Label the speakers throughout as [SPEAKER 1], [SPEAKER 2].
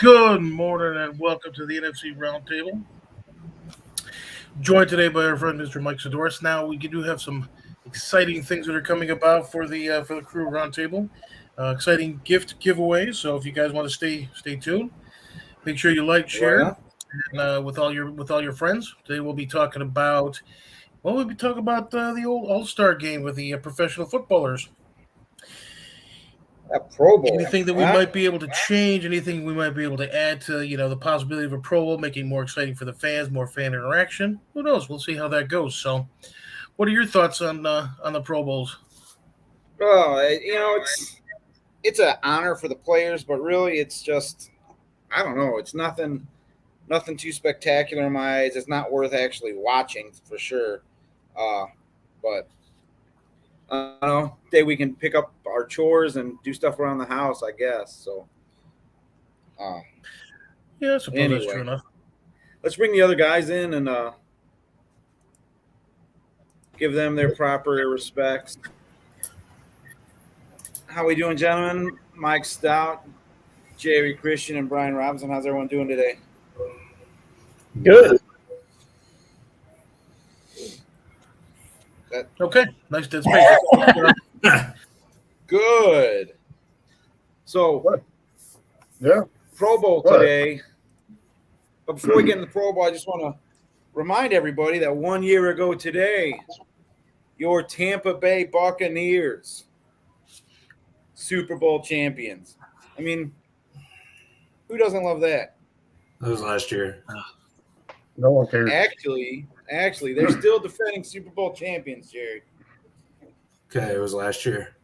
[SPEAKER 1] Good morning and welcome to the NFC Roundtable. Joined today by our friend Mr. Mike Sidoris. Now we do have some exciting things that are coming about for the crew roundtable. Exciting gift giveaways. So if you guys want to stay tuned, make sure you like,
[SPEAKER 2] Right
[SPEAKER 1] share,
[SPEAKER 2] on.
[SPEAKER 1] and with all your friends. Today we'll be talking about the old All Star game with the professional footballers.
[SPEAKER 2] That Pro Bowl.
[SPEAKER 1] Anything that we
[SPEAKER 2] Huh?
[SPEAKER 1] might be able to change, anything we might be able to add to, the possibility of a Pro Bowl, making it more exciting for the fans, more fan interaction. Who knows? We'll see how that goes. So, what are your thoughts on the Pro Bowls?
[SPEAKER 2] It's an honor for the players, but really, it's just I don't know. It's nothing too spectacular in my eyes. It's not worth actually watching for sure. Uh, but I don't know. Day we can pick up our chores and do stuff around the house, I guess. So, uh,
[SPEAKER 1] Yeah, I suppose that's true
[SPEAKER 2] anyway,
[SPEAKER 1] enough.
[SPEAKER 2] let's bring the other guys in and give them their proper respects. How we doing, gentlemen? Mike Stout, Jerry Christian, and Brian Robinson. How's everyone doing today?
[SPEAKER 3] Good.
[SPEAKER 2] That
[SPEAKER 1] Okay, nice dead space.
[SPEAKER 2] good. So
[SPEAKER 3] What? Yeah.
[SPEAKER 2] Pro Bowl
[SPEAKER 3] What?
[SPEAKER 2] today. But before we get in the Pro Bowl, I just want to remind everybody that 1 year ago today, your Tampa Bay Buccaneers, Super Bowl champions. I mean, who doesn't love that?
[SPEAKER 4] That was last year.
[SPEAKER 3] No one cares.
[SPEAKER 2] Actually, they're still defending Super Bowl champions, Jerry.
[SPEAKER 4] Okay, it was last year.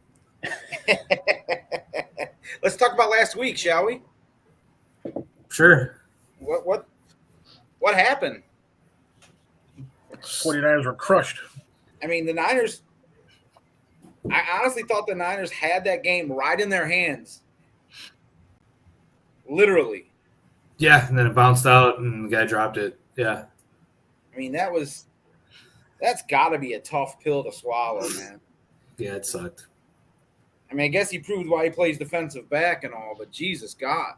[SPEAKER 2] Let's talk about last week, shall we?
[SPEAKER 4] Sure.
[SPEAKER 2] What happened?
[SPEAKER 1] 49ers were crushed.
[SPEAKER 2] I mean, the Niners. I honestly thought the Niners had that game right in their hands. Literally.
[SPEAKER 4] Yeah, and then it bounced out and the guy dropped it. Yeah.
[SPEAKER 2] I mean, that's got to be a tough pill to swallow, man.
[SPEAKER 4] Yeah, it sucked.
[SPEAKER 2] I mean, I guess he proved why he plays defensive back and all, but Jesus God,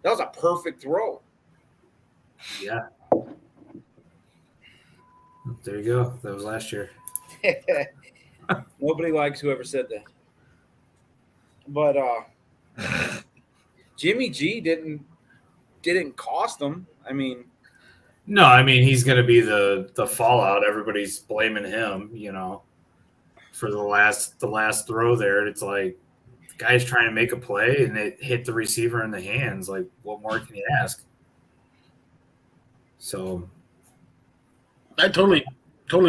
[SPEAKER 2] that was a perfect throw.
[SPEAKER 4] Yeah. There you go. That was last year.
[SPEAKER 2] Nobody likes whoever said that. But Jimmy G didn't cost them. I mean,
[SPEAKER 4] No, I mean he's gonna be the fallout. Everybody's blaming him, for the last throw there. It's like the guy's trying to make a play and it hit the receiver in the hands. Like, what more can you ask? So
[SPEAKER 1] I totally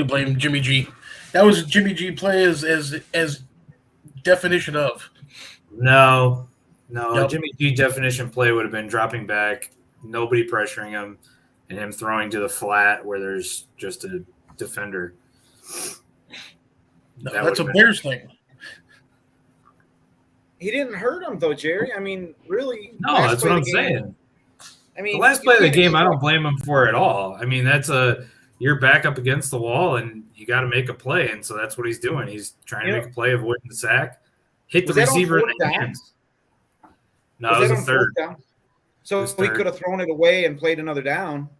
[SPEAKER 1] blame Jimmy G. That was a Jimmy G play as definition of.
[SPEAKER 4] no,
[SPEAKER 1] Yep.
[SPEAKER 4] Jimmy G definition play would have been dropping back, nobody pressuring him, and him throwing to the flat where there's just a defender.
[SPEAKER 1] No,
[SPEAKER 4] That
[SPEAKER 1] that's a
[SPEAKER 4] would've been-
[SPEAKER 1] Bears thing.
[SPEAKER 2] he didn't hurt him though, Jerry. I mean, really.
[SPEAKER 4] No,
[SPEAKER 2] last
[SPEAKER 4] that's
[SPEAKER 2] play
[SPEAKER 4] what
[SPEAKER 2] of
[SPEAKER 4] I'm
[SPEAKER 2] the game-
[SPEAKER 4] saying.
[SPEAKER 2] I mean,
[SPEAKER 4] The last
[SPEAKER 2] you
[SPEAKER 4] play of the
[SPEAKER 2] can't
[SPEAKER 4] game,
[SPEAKER 2] just-
[SPEAKER 4] I don't blame him for at all. I mean, you're back up against the wall and you got to make a play, and so that's what he's doing. He's trying to
[SPEAKER 2] Yeah.
[SPEAKER 4] make a play, avoiding the sack, hit the
[SPEAKER 2] Was that on
[SPEAKER 4] receiver in
[SPEAKER 2] fourth
[SPEAKER 4] the
[SPEAKER 2] down?
[SPEAKER 4] hands. No,
[SPEAKER 2] Was
[SPEAKER 4] it was
[SPEAKER 2] that
[SPEAKER 4] a
[SPEAKER 2] on
[SPEAKER 4] third.
[SPEAKER 2] fourth down? So
[SPEAKER 4] It was
[SPEAKER 2] he
[SPEAKER 4] third.
[SPEAKER 2] could have thrown it away and played another down.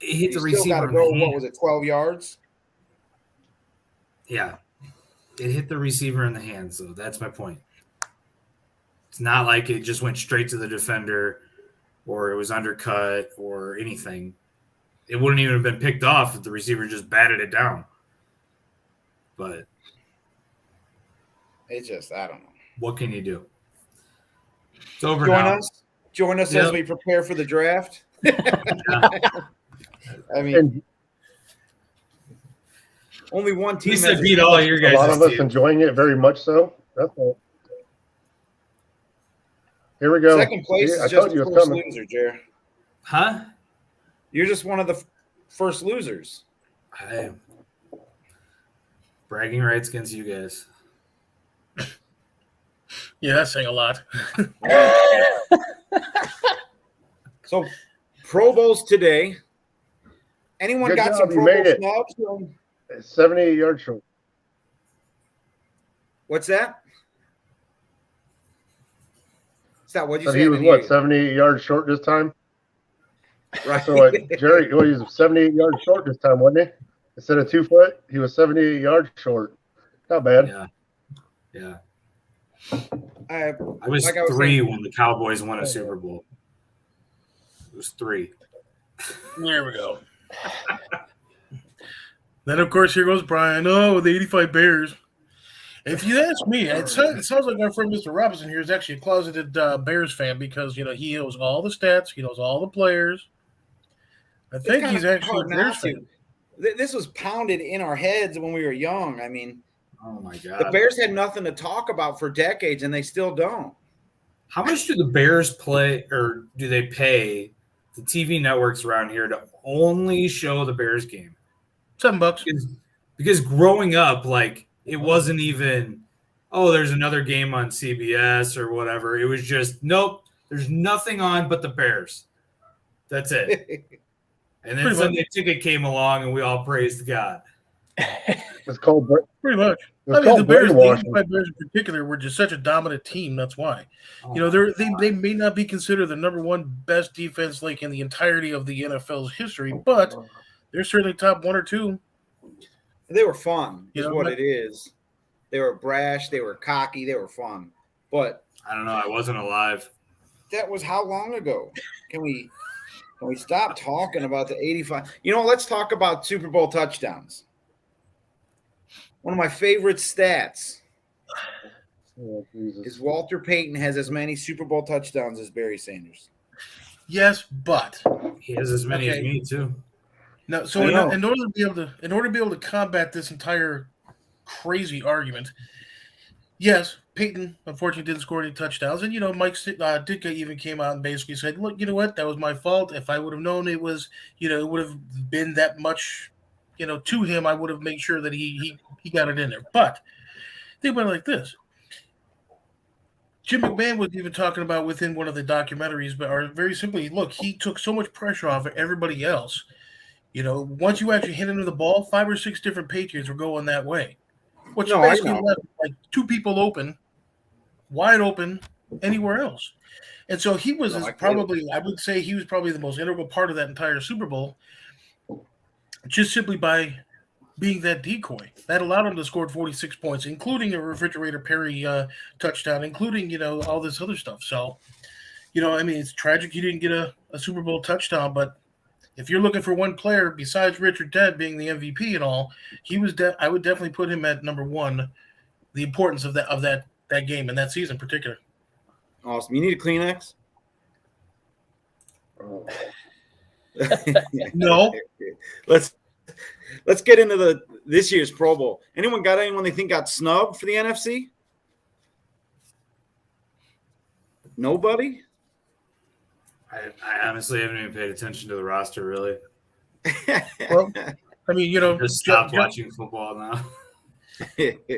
[SPEAKER 4] It hit
[SPEAKER 2] You
[SPEAKER 4] the
[SPEAKER 2] still got
[SPEAKER 4] receiver
[SPEAKER 2] to
[SPEAKER 4] in
[SPEAKER 2] go.
[SPEAKER 4] the
[SPEAKER 2] What
[SPEAKER 4] hands.
[SPEAKER 2] was it? 12 yards.
[SPEAKER 4] Yeah, it hit the receiver in the hands. So that's my point. It's not like it just went straight to the defender, or it was undercut, or anything. It wouldn't even have been picked off if the receiver just batted it down. But
[SPEAKER 2] It's just I don't know.
[SPEAKER 4] what can you do? It's over
[SPEAKER 2] Join
[SPEAKER 4] now.
[SPEAKER 2] us. Join us
[SPEAKER 4] Yep.
[SPEAKER 2] as we prepare for the draft. I mean,
[SPEAKER 3] And
[SPEAKER 2] only one
[SPEAKER 4] At
[SPEAKER 2] team
[SPEAKER 4] least
[SPEAKER 2] has
[SPEAKER 4] I
[SPEAKER 2] a
[SPEAKER 4] beat all your
[SPEAKER 3] a
[SPEAKER 4] guys.
[SPEAKER 3] lot of us enjoying it very much so. That's all. Here we go.
[SPEAKER 2] second place
[SPEAKER 3] See, I
[SPEAKER 2] is
[SPEAKER 3] told
[SPEAKER 2] just
[SPEAKER 3] you
[SPEAKER 2] the
[SPEAKER 3] it's
[SPEAKER 2] first
[SPEAKER 3] coming.
[SPEAKER 2] loser, Jer.
[SPEAKER 4] Huh?
[SPEAKER 2] You're just one of the first losers.
[SPEAKER 4] I bragging rights against you guys.
[SPEAKER 1] Yeah, that's saying a lot.
[SPEAKER 2] So, Pro Bowls today. Anyone
[SPEAKER 3] Good
[SPEAKER 2] got
[SPEAKER 3] job,
[SPEAKER 2] some
[SPEAKER 3] you
[SPEAKER 2] Pro
[SPEAKER 3] made
[SPEAKER 2] Bowl
[SPEAKER 3] it.
[SPEAKER 2] snubs?
[SPEAKER 3] 78 yards short.
[SPEAKER 2] What's that? Stop. What'd you
[SPEAKER 3] But
[SPEAKER 2] say?
[SPEAKER 3] he
[SPEAKER 2] I
[SPEAKER 3] was
[SPEAKER 2] didn't hear
[SPEAKER 3] what,
[SPEAKER 2] you.
[SPEAKER 3] 78 yards short this time?
[SPEAKER 2] Right.
[SPEAKER 3] So like Jerry, well, he was 78 yards short this time, wasn't he? Instead of 2 foot, he was 78 yards short. Not bad.
[SPEAKER 4] Yeah.
[SPEAKER 2] I
[SPEAKER 4] I was
[SPEAKER 2] Like I was
[SPEAKER 4] 3
[SPEAKER 2] saying-
[SPEAKER 4] when the Cowboys won a Super Bowl. It was 3.
[SPEAKER 1] There we go. Then, of course, here goes Brian. Oh, the 85 Bears. If you ask me, it sounds like our friend Mr. Robinson here is actually a closeted Bears fan because, he knows all the stats. He knows all the players. I
[SPEAKER 2] It's
[SPEAKER 1] think
[SPEAKER 2] kind
[SPEAKER 1] he's
[SPEAKER 2] of
[SPEAKER 1] actually a
[SPEAKER 2] hard
[SPEAKER 1] Bears
[SPEAKER 2] not to.
[SPEAKER 1] fan.
[SPEAKER 2] This was pounded in our heads when we were young. I mean,
[SPEAKER 4] Oh, my
[SPEAKER 2] the
[SPEAKER 4] God.
[SPEAKER 2] Bears had nothing to talk about for decades, and they still don't.
[SPEAKER 4] How much do the Bears play or do they pay the TV networks around here to only show the Bears game?
[SPEAKER 1] $7.
[SPEAKER 4] Because growing up, like, it wasn't even, there's another game on CBS or whatever. It was just, nope, there's nothing on but the Bears. That's it. And then
[SPEAKER 1] Pretty
[SPEAKER 4] Sunday Ticket came along and we all praised God.
[SPEAKER 3] It's called
[SPEAKER 1] Pretty much.
[SPEAKER 3] it's
[SPEAKER 1] The
[SPEAKER 3] called
[SPEAKER 1] Bears, the
[SPEAKER 3] brainwashing.
[SPEAKER 1] 85 Bears in particular, were just such a dominant team. That's why.
[SPEAKER 4] Oh,
[SPEAKER 1] They may not be considered the number one best defense like in the entirety of the NFL's history, but they're certainly top 1 or 2.
[SPEAKER 2] They were fun, is what
[SPEAKER 1] but-
[SPEAKER 2] it is. They were brash. They were cocky. They were fun. But
[SPEAKER 4] I don't know. I wasn't alive.
[SPEAKER 2] that was how long ago? Can we stop talking about the 85? Let's talk about Super Bowl touchdowns. One of my favorite stats
[SPEAKER 3] Oh, Jesus.
[SPEAKER 2] is Walter Payton has as many Super Bowl touchdowns as Barry Sanders.
[SPEAKER 1] Yes, but
[SPEAKER 4] He has as many as
[SPEAKER 1] Okay.
[SPEAKER 4] me, too.
[SPEAKER 1] no. So
[SPEAKER 2] I know.
[SPEAKER 1] in order to be able to combat this entire crazy argument, yes, Peyton unfortunately didn't score any touchdowns, and Mike Ditka even came out and basically said, "Look, you know what? That was my fault. If I would have known it was, it would have been that much, to him. I would have made sure that he got it in there." But they went like this. Jim McMahon was even talking about within one of the documentaries, or very simply, look, he took so much pressure off of everybody else. Once you actually hit into the ball, 5 or 6 different Patriots were going that way, which
[SPEAKER 2] No, I
[SPEAKER 1] basically
[SPEAKER 2] know.
[SPEAKER 1] left like 2 people wide open, anywhere else. And so he was
[SPEAKER 2] No, I get
[SPEAKER 1] I would say he was probably the most integral part of that entire Super Bowl, just simply by being that decoy. That allowed him to score 46 points, including a refrigerator Perry touchdown, including, all this other stuff. So, it's tragic he didn't get a Super Bowl touchdown, but if you're looking for one player besides Richard Ted being the MVP and all, he was. I would definitely put him at number 1. The importance of that game and that season in particular.
[SPEAKER 2] Awesome. You need a Kleenex?
[SPEAKER 3] Oh.
[SPEAKER 1] No.
[SPEAKER 2] Let's get into this year's Pro Bowl. Anyone got anyone they think got snubbed for the NFC? Nobody?
[SPEAKER 4] I honestly haven't even paid attention to the roster, really.
[SPEAKER 1] Well, I mean,
[SPEAKER 4] Just stopped watching football now.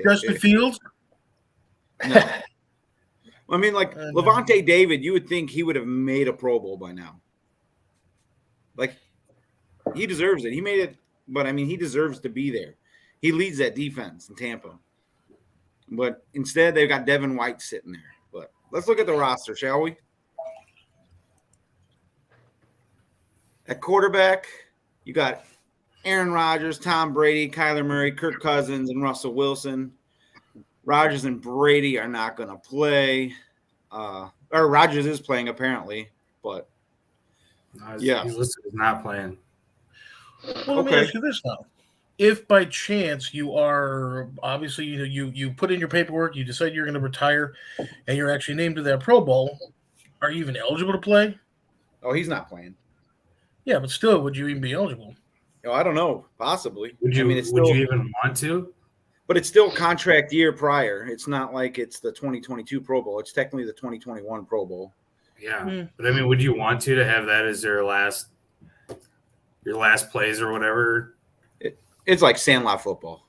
[SPEAKER 1] Justin Fields.
[SPEAKER 2] No. I mean, like
[SPEAKER 1] No.
[SPEAKER 2] Levante David, you would think he would have made a Pro Bowl by now. Like, he deserves it. He made it, but I mean, he deserves to be there. He leads that defense in Tampa. But instead, they've got Devin White sitting there. But let's look at the roster, shall we? At quarterback, you got Aaron Rodgers, Tom Brady, Kyler Murray, Kirk Cousins, and Russell Wilson. Rodgers and Brady are not going to play. Or Rodgers is playing, apparently. But,
[SPEAKER 4] He's listed as not playing.
[SPEAKER 1] Well, let me ask you this now. If by chance you are obviously you put in your paperwork, you decide you're going to retire, and you're actually named to that Pro Bowl, are you even eligible to play?
[SPEAKER 2] Oh, he's not playing.
[SPEAKER 1] Yeah, but still, would you even be eligible?
[SPEAKER 2] Oh, I don't know. Possibly.
[SPEAKER 4] Would you?
[SPEAKER 2] I mean, it's
[SPEAKER 4] would
[SPEAKER 2] still,
[SPEAKER 4] you even want to?
[SPEAKER 2] but it's still contract year prior. It's not like it's the 2022 Pro Bowl. It's technically the 2021 Pro Bowl.
[SPEAKER 4] Yeah, but I mean, would you want to have that as your last plays or whatever?
[SPEAKER 2] It's like Sandlot football.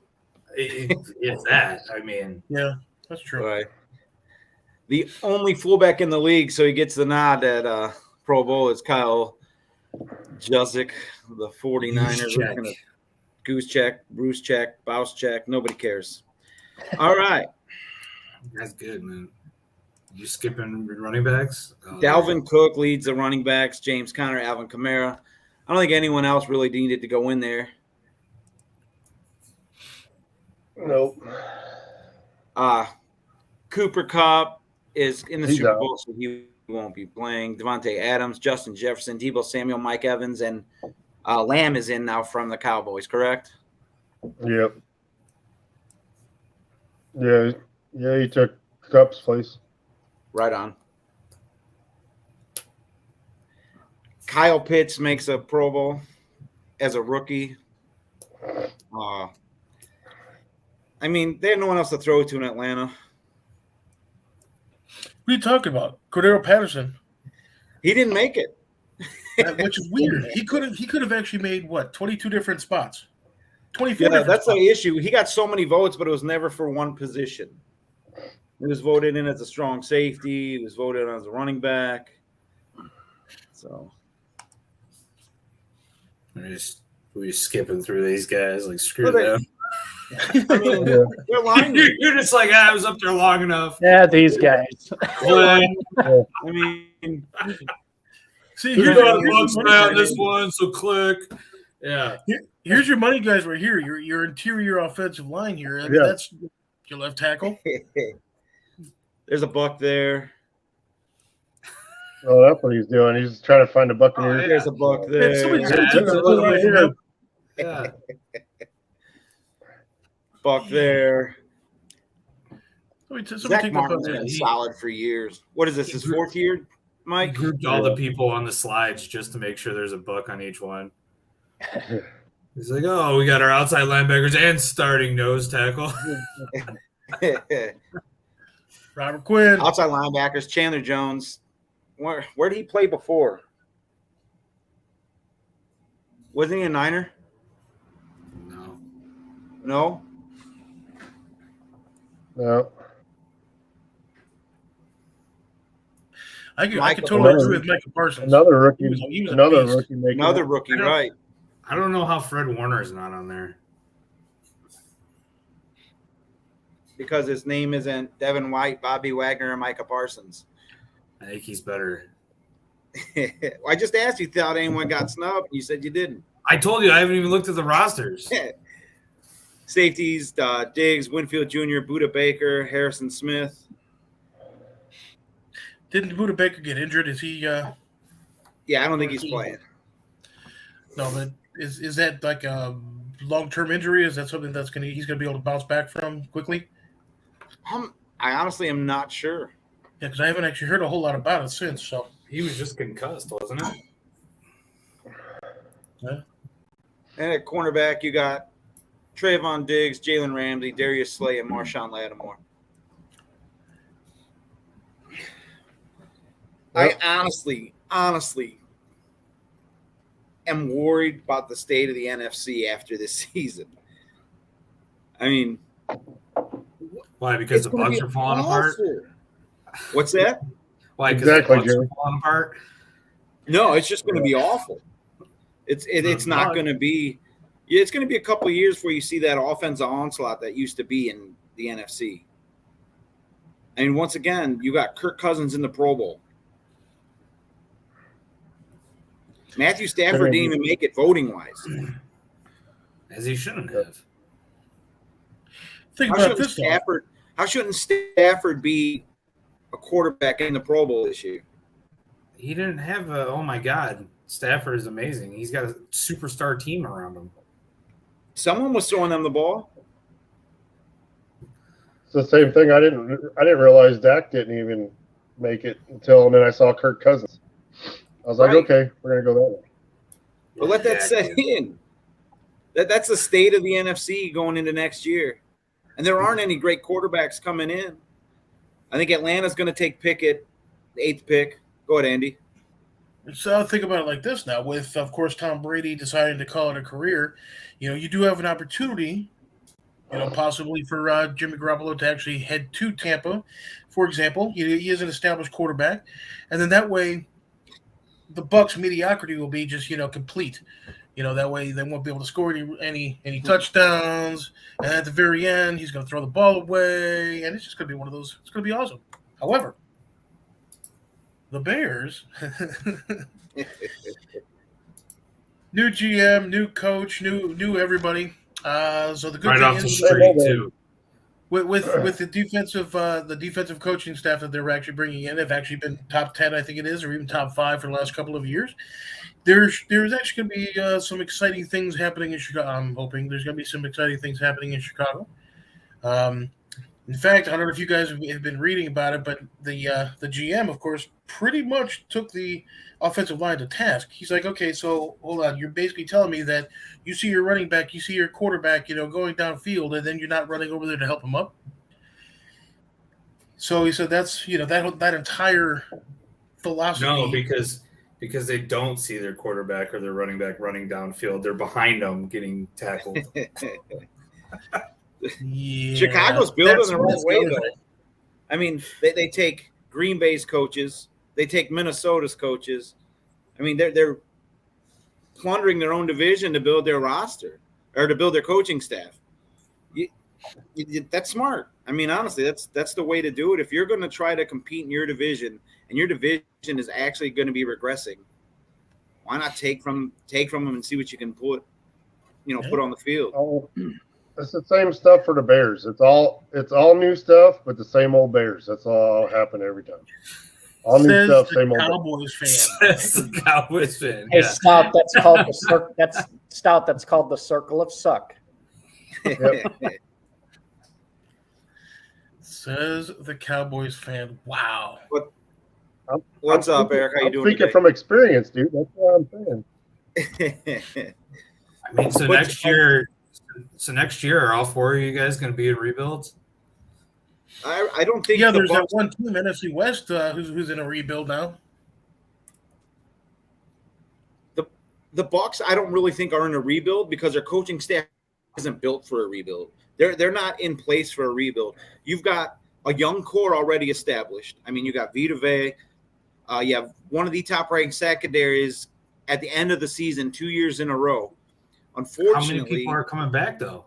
[SPEAKER 4] If that, I mean,
[SPEAKER 1] Yeah, that's true.
[SPEAKER 2] Right. The only fullback in the league, so he gets the nod at Pro Bowl, is Kyle Juszczyk, the 49ers. Goose check, Bruce check, Bouse check. Nobody cares. All right.
[SPEAKER 4] that's good, man. You skipping running backs?
[SPEAKER 2] Dalvin Cook leads the running backs. James Conner, Alvin Kamara. I don't think anyone else really needed to go in there.
[SPEAKER 3] Nope.
[SPEAKER 2] Cooper Kupp is in the
[SPEAKER 3] He's
[SPEAKER 2] Super
[SPEAKER 3] out.
[SPEAKER 2] Bowl, so he won't be playing. Devontae Adams, Justin Jefferson, Deebo Samuel, Mike Evans, and Lamb is in now from the Cowboys, correct?
[SPEAKER 3] Yep. Yeah, he took Cup's place.
[SPEAKER 2] Right on. Kyle Pitts makes a Pro Bowl as a rookie. I mean, they had no one else to throw to in Atlanta.
[SPEAKER 1] What are you talking about? Cordero Patterson,
[SPEAKER 2] He didn't make it.
[SPEAKER 1] which is weird. He could have actually made 22 different spots, 24.
[SPEAKER 2] Yeah,
[SPEAKER 1] different
[SPEAKER 2] that's
[SPEAKER 1] spots.
[SPEAKER 2] the issue. He got so many votes, but it was never for one position. He was voted in as a strong safety. He was voted in as a running back. So
[SPEAKER 4] we're skipping through these guys. Like, screw
[SPEAKER 2] Well,
[SPEAKER 4] them.
[SPEAKER 2] I mean,
[SPEAKER 3] Yeah.
[SPEAKER 2] they're lying.
[SPEAKER 4] You're just like, I was up there long enough.
[SPEAKER 5] Yeah, these guys.
[SPEAKER 2] I mean,
[SPEAKER 1] See,
[SPEAKER 4] You
[SPEAKER 1] here's,
[SPEAKER 4] got
[SPEAKER 1] here's
[SPEAKER 4] books
[SPEAKER 1] your money,
[SPEAKER 4] on
[SPEAKER 1] guys.
[SPEAKER 4] this one, so click. Yeah.
[SPEAKER 1] Here's your money, guys, right here. Your interior offensive line here. I mean,
[SPEAKER 3] Yeah.
[SPEAKER 1] that's your left tackle.
[SPEAKER 2] there's a buck there.
[SPEAKER 3] Oh, that's what he's doing. He's trying to find a Buccaneer.
[SPEAKER 4] Oh, yeah.
[SPEAKER 2] There's a buck
[SPEAKER 1] Man,
[SPEAKER 2] there.
[SPEAKER 1] somebody's
[SPEAKER 4] Yeah,
[SPEAKER 1] gonna take that
[SPEAKER 4] absolutely.
[SPEAKER 1] away from him.
[SPEAKER 4] Yeah.
[SPEAKER 2] Buck there.
[SPEAKER 1] Somebody
[SPEAKER 2] Zach
[SPEAKER 1] take that
[SPEAKER 2] Martin's
[SPEAKER 1] from
[SPEAKER 2] been
[SPEAKER 1] him.
[SPEAKER 2] solid for years. What is this, his fourth year,
[SPEAKER 4] I
[SPEAKER 2] Mike?
[SPEAKER 4] grouped all the people on the slides just to make sure there's a book on each one. He's like, oh, we got our outside linebackers and starting nose tackle.
[SPEAKER 1] Robert Quinn.
[SPEAKER 2] Outside linebackers, Chandler Jones. Where did he play before? Wasn't he a Niner?
[SPEAKER 4] No.
[SPEAKER 2] No?
[SPEAKER 3] No.
[SPEAKER 1] I could
[SPEAKER 2] Michael
[SPEAKER 1] totally
[SPEAKER 3] Parsons.
[SPEAKER 1] agree with Michael Parsons.
[SPEAKER 3] Another rookie.
[SPEAKER 1] He was a
[SPEAKER 3] Another
[SPEAKER 1] beast.
[SPEAKER 3] rookie making
[SPEAKER 2] Another
[SPEAKER 3] it.
[SPEAKER 2] rookie,
[SPEAKER 1] I know.
[SPEAKER 2] right.
[SPEAKER 4] I don't know how Fred Warner is not on there.
[SPEAKER 2] Because his name isn't Devin White, Bobby Wagner, or Micah Parsons.
[SPEAKER 4] I think he's better.
[SPEAKER 2] I just asked you, thought anyone got snubbed, and you said you didn't.
[SPEAKER 4] I told you I haven't even looked at the rosters.
[SPEAKER 2] Safeties, Diggs, Winfield Jr., Buda Baker, Harrison Smith.
[SPEAKER 1] Didn't Buda Baker get injured? Is he?
[SPEAKER 2] Yeah, I don't think he's playing.
[SPEAKER 1] No, but is that like a long-term injury? Is that something that's he's gonna be able to bounce back from quickly?
[SPEAKER 2] I honestly am not sure.
[SPEAKER 1] Yeah, because I haven't actually heard a whole lot about it since. So
[SPEAKER 4] He was just concussed, wasn't it?
[SPEAKER 2] And at cornerback, you got Trayvon Diggs, Jalen Ramsey, Darius Slay, and Marshawn Lattimore.
[SPEAKER 3] Yep.
[SPEAKER 2] I honestly am worried about the state of the NFC after this season. I mean,
[SPEAKER 4] Why? Because
[SPEAKER 2] it's
[SPEAKER 4] the
[SPEAKER 2] gonna
[SPEAKER 4] Bucks
[SPEAKER 2] be
[SPEAKER 4] are falling apart?
[SPEAKER 2] awful. What's that?
[SPEAKER 4] Why? Because
[SPEAKER 3] Exactly,
[SPEAKER 4] the Bucks
[SPEAKER 3] Jerry.
[SPEAKER 4] are falling apart?
[SPEAKER 2] No, it's just going to be awful. It's not going to be. Yeah, it's going to be a couple of years before you see that offensive onslaught that used to be in the NFC. And once again, you got Kirk Cousins in the Pro Bowl. Matthew Stafford didn't even make it voting wise.
[SPEAKER 4] As he shouldn't have.
[SPEAKER 1] think
[SPEAKER 2] How
[SPEAKER 1] about
[SPEAKER 2] shouldn't
[SPEAKER 1] this.
[SPEAKER 2] How shouldn't Stafford be a quarterback in the Pro Bowl this year?
[SPEAKER 4] He didn't have a, oh my God, Stafford is amazing. He's got a superstar team around him.
[SPEAKER 2] Someone was throwing them the ball.
[SPEAKER 3] It's the same thing. I didn't realize Dak didn't even make it until then I saw Kirk Cousins. I was like,
[SPEAKER 2] Right.
[SPEAKER 3] okay, we're gonna go that way.
[SPEAKER 2] But let that set in. That's the state of the NFC going into next year. And there aren't any great quarterbacks coming in. I think Atlanta's going to take Pickett, the 8th pick. Go ahead, Andy.
[SPEAKER 1] So think about it like this now. With, of course, Tom Brady deciding to call it a career, you do have an opportunity, possibly for Jimmy Garoppolo to actually head to Tampa, for example. He is an established quarterback. And then that way, the Bucs' mediocrity will be just, complete. That way they won't be able to score any touchdowns. And at the very end, he's going to throw the ball away. And it's just going to be one of those. It's going to be awesome. However, the Bears. New GM, new coach, new everybody. So the good
[SPEAKER 4] Right
[SPEAKER 1] thing
[SPEAKER 4] off the
[SPEAKER 1] is
[SPEAKER 4] street too.
[SPEAKER 1] with the defensive coaching staff that they're actually bringing in, have actually been top 10, I think it is, or even top 5 for the last couple of years. There's actually going to be some exciting things happening in Chicago. I'm hoping there's going to be some exciting things happening in Chicago. Um, in fact, I don't know if you guys have been reading about it, but the GM, of course, pretty much took the offensive line to task. He's like, okay, so hold on, you're basically telling me that you see your running back, you see your quarterback, going downfield, and then you're not running over there to help him up. So he said that's that entire philosophy.
[SPEAKER 4] No, because they don't see their quarterback or their running back running downfield. They're behind them getting tackled.
[SPEAKER 1] Yeah,
[SPEAKER 2] Chicago's building the right
[SPEAKER 1] that's
[SPEAKER 2] way,
[SPEAKER 1] other
[SPEAKER 2] though.
[SPEAKER 1] thing.
[SPEAKER 2] I mean, they take Green Bay's coaches, they take Minnesota's coaches. I mean, they're plundering their own division to build their roster or to build their coaching staff. That's smart. I mean, honestly, that's the way to do it. If you're going to try to compete in your division and your division is actually going to be regressing, why not take from them and see what you can put on the field?
[SPEAKER 3] Oh, it's the same stuff for the Bears. It's all new stuff, but the same old Bears. That's all happen every time. All new
[SPEAKER 1] Says
[SPEAKER 3] stuff,
[SPEAKER 1] the
[SPEAKER 3] same old Bears.
[SPEAKER 1] Cowboys fan.
[SPEAKER 4] That's the Cowboys fan.
[SPEAKER 5] Hey,
[SPEAKER 4] Yeah.
[SPEAKER 5] Stout, that's called that's called the circle of suck.
[SPEAKER 3] Yep.
[SPEAKER 1] Says the Cowboys fan. Wow.
[SPEAKER 2] What's up, Eric? How you
[SPEAKER 3] I'm
[SPEAKER 2] doing
[SPEAKER 3] speaking
[SPEAKER 2] today?
[SPEAKER 3] from experience, dude. That's what I'm saying.
[SPEAKER 4] I mean, so next year, are all 4 of you guys going to be in rebuilds?
[SPEAKER 2] I don't think
[SPEAKER 1] Yeah,
[SPEAKER 2] the
[SPEAKER 1] there's
[SPEAKER 2] Bucs,
[SPEAKER 1] that one team, NFC West, who's in a rebuild now.
[SPEAKER 2] the Bucs I don't really think are in a rebuild because their coaching staff isn't built for a rebuild. They're not in place for a rebuild. You've got a young core already established. I mean, you got Vita Vea. You have one of the top-ranked secondaries at the end of the season 2 years in a row. Unfortunately,
[SPEAKER 4] How many people are coming back though?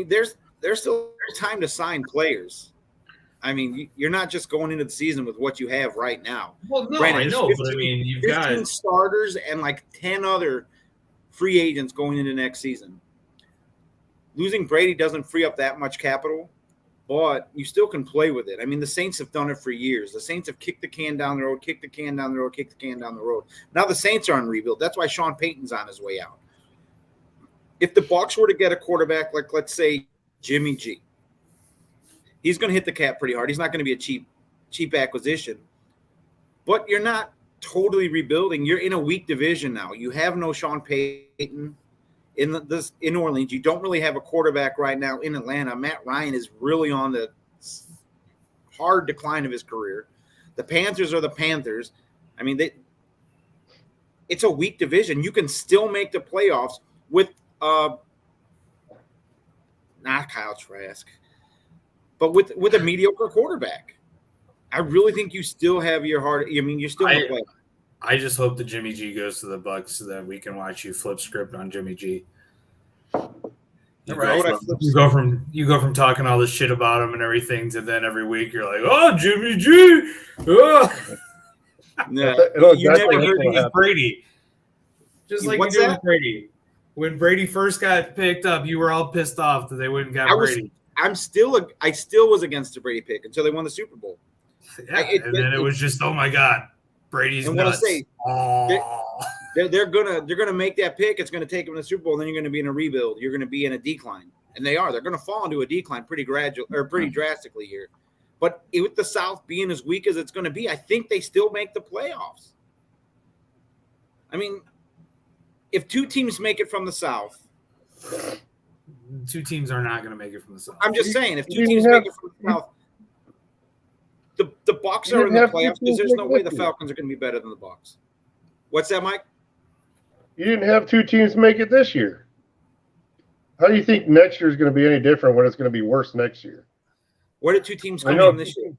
[SPEAKER 2] there's still time to sign players. I mean, you're not just going into the season with what you have right now.
[SPEAKER 4] Well, no,
[SPEAKER 2] Granted,
[SPEAKER 4] I know,
[SPEAKER 2] there's
[SPEAKER 4] but I mean, you've
[SPEAKER 2] 15
[SPEAKER 4] got
[SPEAKER 2] starters and like 10 other free agents going into next season. Losing Brady doesn't free up that much capital, but you still can play with it. I mean, the Saints have done it for years. The Saints have kicked the can down the road, kicked the can down the road, kicked the can down the road. Now the Saints are on rebuild. That's why Sean Payton's on his way out. If the Bucs were to get a quarterback like, let's say, Jimmy G, he's going to hit the cap pretty hard. He's not going to be a cheap acquisition. But you're not totally rebuilding. You're in a weak division now. You have no Sean Payton in New Orleans. You don't really have a quarterback right now in Atlanta. Matt Ryan is really on the hard decline of his career. The Panthers are the Panthers. I mean, it's a weak division. You can still make the playoffs with not Kyle Trask, but with a mediocre quarterback. I really think you still have your heart. I mean, you're still in the playoffs.
[SPEAKER 4] I just hope that Jimmy G goes to the Bucs so that we can watch you flip script on Jimmy G. You go from talking all this shit about him and everything to then every week you're like, oh, Jimmy G. Oh.
[SPEAKER 2] Yeah,
[SPEAKER 3] You
[SPEAKER 2] never
[SPEAKER 3] heard
[SPEAKER 2] heard
[SPEAKER 4] with Brady. Just like
[SPEAKER 2] What's
[SPEAKER 4] you did
[SPEAKER 2] that?
[SPEAKER 4] with Brady. When Brady first got picked up, you were all pissed off that they wouldn't get Brady.
[SPEAKER 2] I still was against the Brady pick until they won the Super Bowl.
[SPEAKER 4] Yeah, and then it was just, oh my God, Brady's
[SPEAKER 2] and
[SPEAKER 4] nuts.
[SPEAKER 2] They're gonna make that pick. It's gonna take them to the Super Bowl. And then you're gonna be in a rebuild. You're gonna be in a decline, and they are. They're gonna fall into a decline pretty drastically here. But with the South being as weak as it's gonna be, I think they still make the playoffs. I mean, if two teams make it from the South,
[SPEAKER 4] two teams are not going to make it from the South.
[SPEAKER 2] I'm just saying, if two teams make it from the South, the Bucs are in the playoffs because there's no way the Falcons are going to be better than the Bucs. What's that, Mike?
[SPEAKER 3] You didn't have two teams make it this year. How do you think next year is going to be any different when it's going to be worse next year?
[SPEAKER 2] Where did two teams come in this year?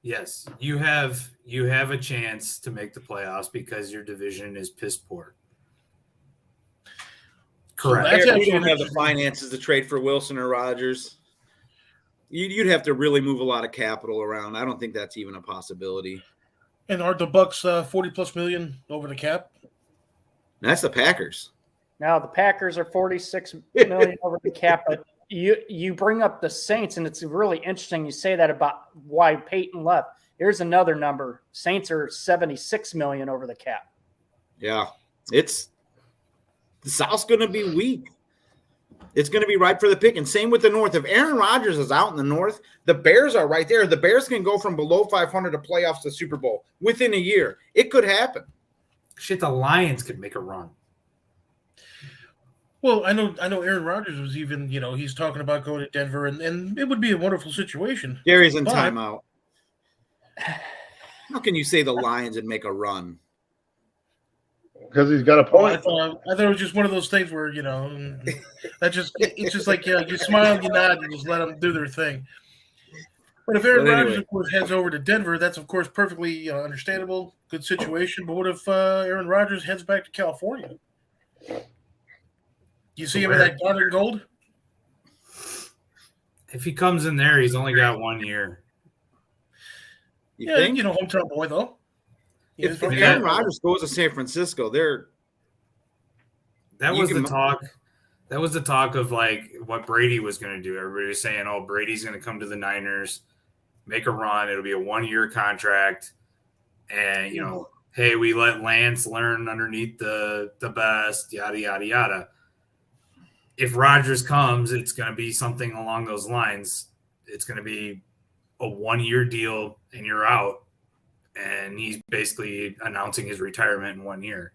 [SPEAKER 4] Yes, you have a chance to make the playoffs because your division is piss poor. Correct.
[SPEAKER 2] We don't have the finances to trade for Wilson or Rodgers. You'd have to really move a lot of capital around. I don't think that's even a possibility.
[SPEAKER 1] And aren't the Bucks 40+ million over the cap?
[SPEAKER 2] That's the Packers.
[SPEAKER 5] Now the Packers are 46 million over the cap, but you bring up the Saints, and it's really interesting you say that about why Peyton left. Here's another number. Saints are 76 million over the cap.
[SPEAKER 2] Yeah. The South's going to be weak. It's going to be right for the pick. And same with the North. If Aaron Rodgers is out in the North, the Bears are right there. The Bears can go from below 500 to playoffs to Super Bowl within a year. It could happen.
[SPEAKER 4] Shit, the Lions could make a run.
[SPEAKER 1] Well, I know Aaron Rodgers was even, he's talking about going to Denver, and it would be a wonderful situation.
[SPEAKER 2] Gary's in timeout. How can you say the Lions would make a run?
[SPEAKER 3] Because he's got a point.
[SPEAKER 1] I thought it was just one of those things where, it's just like, you smile, you nod, you just let them do their thing. But if Aaron Rodgers, of course, heads over to Denver, that's, of course, perfectly understandable, good situation. But what if Aaron Rodgers heads back to California? You see him in that garnet and gold?
[SPEAKER 4] If he comes in there, he's only got 1 year.
[SPEAKER 2] You think?
[SPEAKER 1] Hometown boy, though.
[SPEAKER 2] If Aaron Rodgers goes to San Francisco,
[SPEAKER 4] that was the talk. That was the talk of like what Brady was going to do. Everybody was saying, "Oh, Brady's going to come to the Niners, make a run. It'll be a 1-year contract, and hey, we let Lance learn underneath the best, yada yada yada." If Rodgers comes, it's going to be something along those lines. It's going to be a 1-year deal, and you're out. And he's basically announcing his retirement in 1 year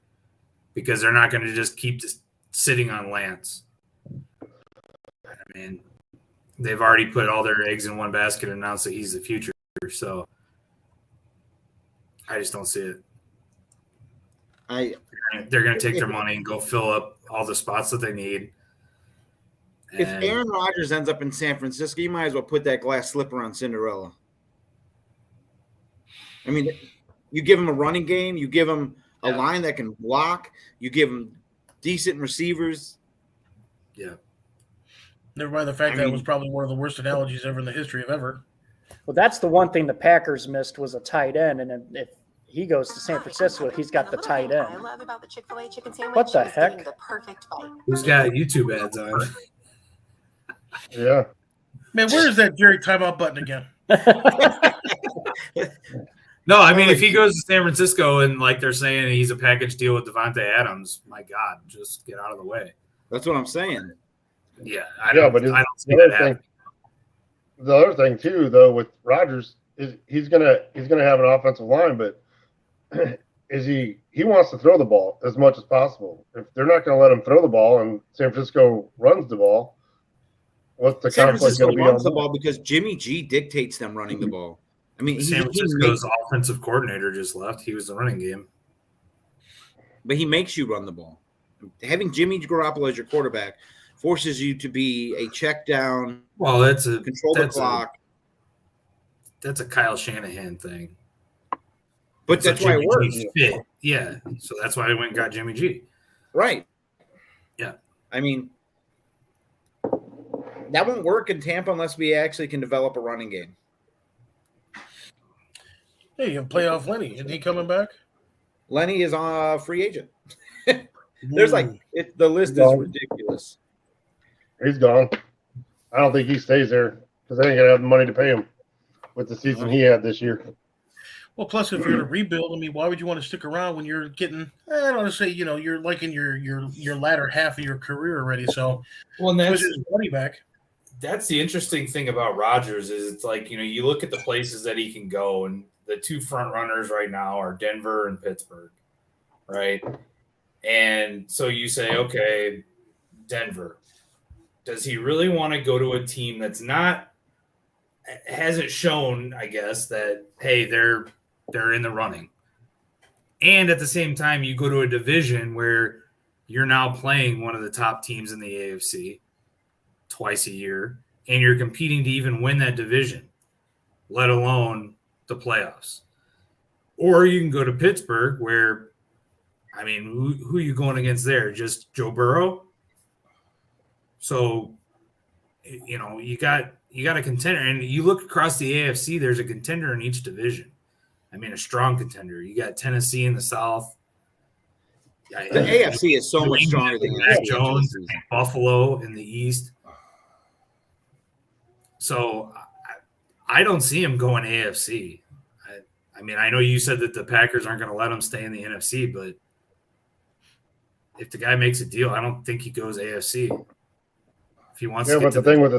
[SPEAKER 4] because they're not going to just keep sitting on Lance. I mean, they've already put all their eggs in one basket and announced that he's the future. So I just don't see it. They're going to take their money and go fill up all the spots that they need.
[SPEAKER 2] If Aaron Rodgers ends up in San Francisco, you might as well put that glass slipper on Cinderella. I mean, you give him a running game, you give him a line that can block, you give him decent receivers.
[SPEAKER 1] Yeah. Never mind the fact that it was probably one of the worst analogies ever in the history of ever.
[SPEAKER 5] Well, that's the one thing the Packers missed was a tight end, and if he goes to San Francisco, he's got the tight end.
[SPEAKER 6] I love about the Chick-fil-A chicken sandwich.
[SPEAKER 5] What the heck?
[SPEAKER 6] The perfect bite.
[SPEAKER 4] Who's got YouTube ads on?
[SPEAKER 3] Yeah.
[SPEAKER 1] Man, where is that Jerry timeout button again?
[SPEAKER 4] No, I mean, if he goes to San Francisco and like they're saying he's a package deal with Devontae Adams, my God, just get out of the way.
[SPEAKER 2] That's what I'm saying.
[SPEAKER 4] Yeah, I don't see that happening.
[SPEAKER 3] The other thing too, though, with Rodgers is he's gonna have an offensive line, but he wants to throw the ball as much as possible. If they're not going to let him throw the ball and San Francisco runs the ball, what's the conflict going to be on
[SPEAKER 2] the ball? Because Jimmy G dictates them running the ball. I mean,
[SPEAKER 4] San Francisco's offensive coordinator just left. He was the running game.
[SPEAKER 2] But he makes you run the ball. Having Jimmy Garoppolo as your quarterback forces you to be a check down.
[SPEAKER 4] Well,
[SPEAKER 2] control the clock.
[SPEAKER 4] That's a Kyle Shanahan thing.
[SPEAKER 2] But that's why it works.
[SPEAKER 4] Fit. Yeah. So that's why I went and got Jimmy G.
[SPEAKER 2] Right.
[SPEAKER 4] Yeah.
[SPEAKER 2] I mean, that won't work in Tampa unless we actually can develop a running game.
[SPEAKER 1] Hey, you have playoff Lenny. Isn't he coming back?
[SPEAKER 2] Lenny is a free agent. There's the list is ridiculous.
[SPEAKER 3] He's gone. I don't think he stays there because they ain't gonna have the money to pay him with the season he had this year.
[SPEAKER 1] Well, plus if you're to rebuild, I mean, why would you want to stick around when you're getting? I don't want to say you're like in your latter half of your career already. So,
[SPEAKER 4] well, that's
[SPEAKER 1] his money back.
[SPEAKER 4] That's the interesting thing about Rodgers is it's like you look at the places that he can go, and the two front runners right now are Denver and Pittsburgh, right? And so you say, okay, Denver. Does he really want to go to a team that's hasn't shown, I guess, that hey, they're in the running? And at the same time, you go to a division where you're now playing one of the top teams in the AFC twice a year, and you're competing to even win that division, let alone the playoffs. Or you can go to Pittsburgh where, I mean, who are you going against there? Just Joe Burrow? So you know, you got a contender, and you look across the AFC. There's a contender in each division. I mean, a strong contender. You got Tennessee in the South.
[SPEAKER 2] The AFC is so much stronger than
[SPEAKER 4] Mac
[SPEAKER 2] the
[SPEAKER 4] Jones, and Buffalo in the East. So I don't see him going AFC. I mean, I know you said that the Packers aren't going to let him stay in the NFC, but if the guy makes a deal, I don't think he goes AFC. If he wants to get
[SPEAKER 3] but the thing with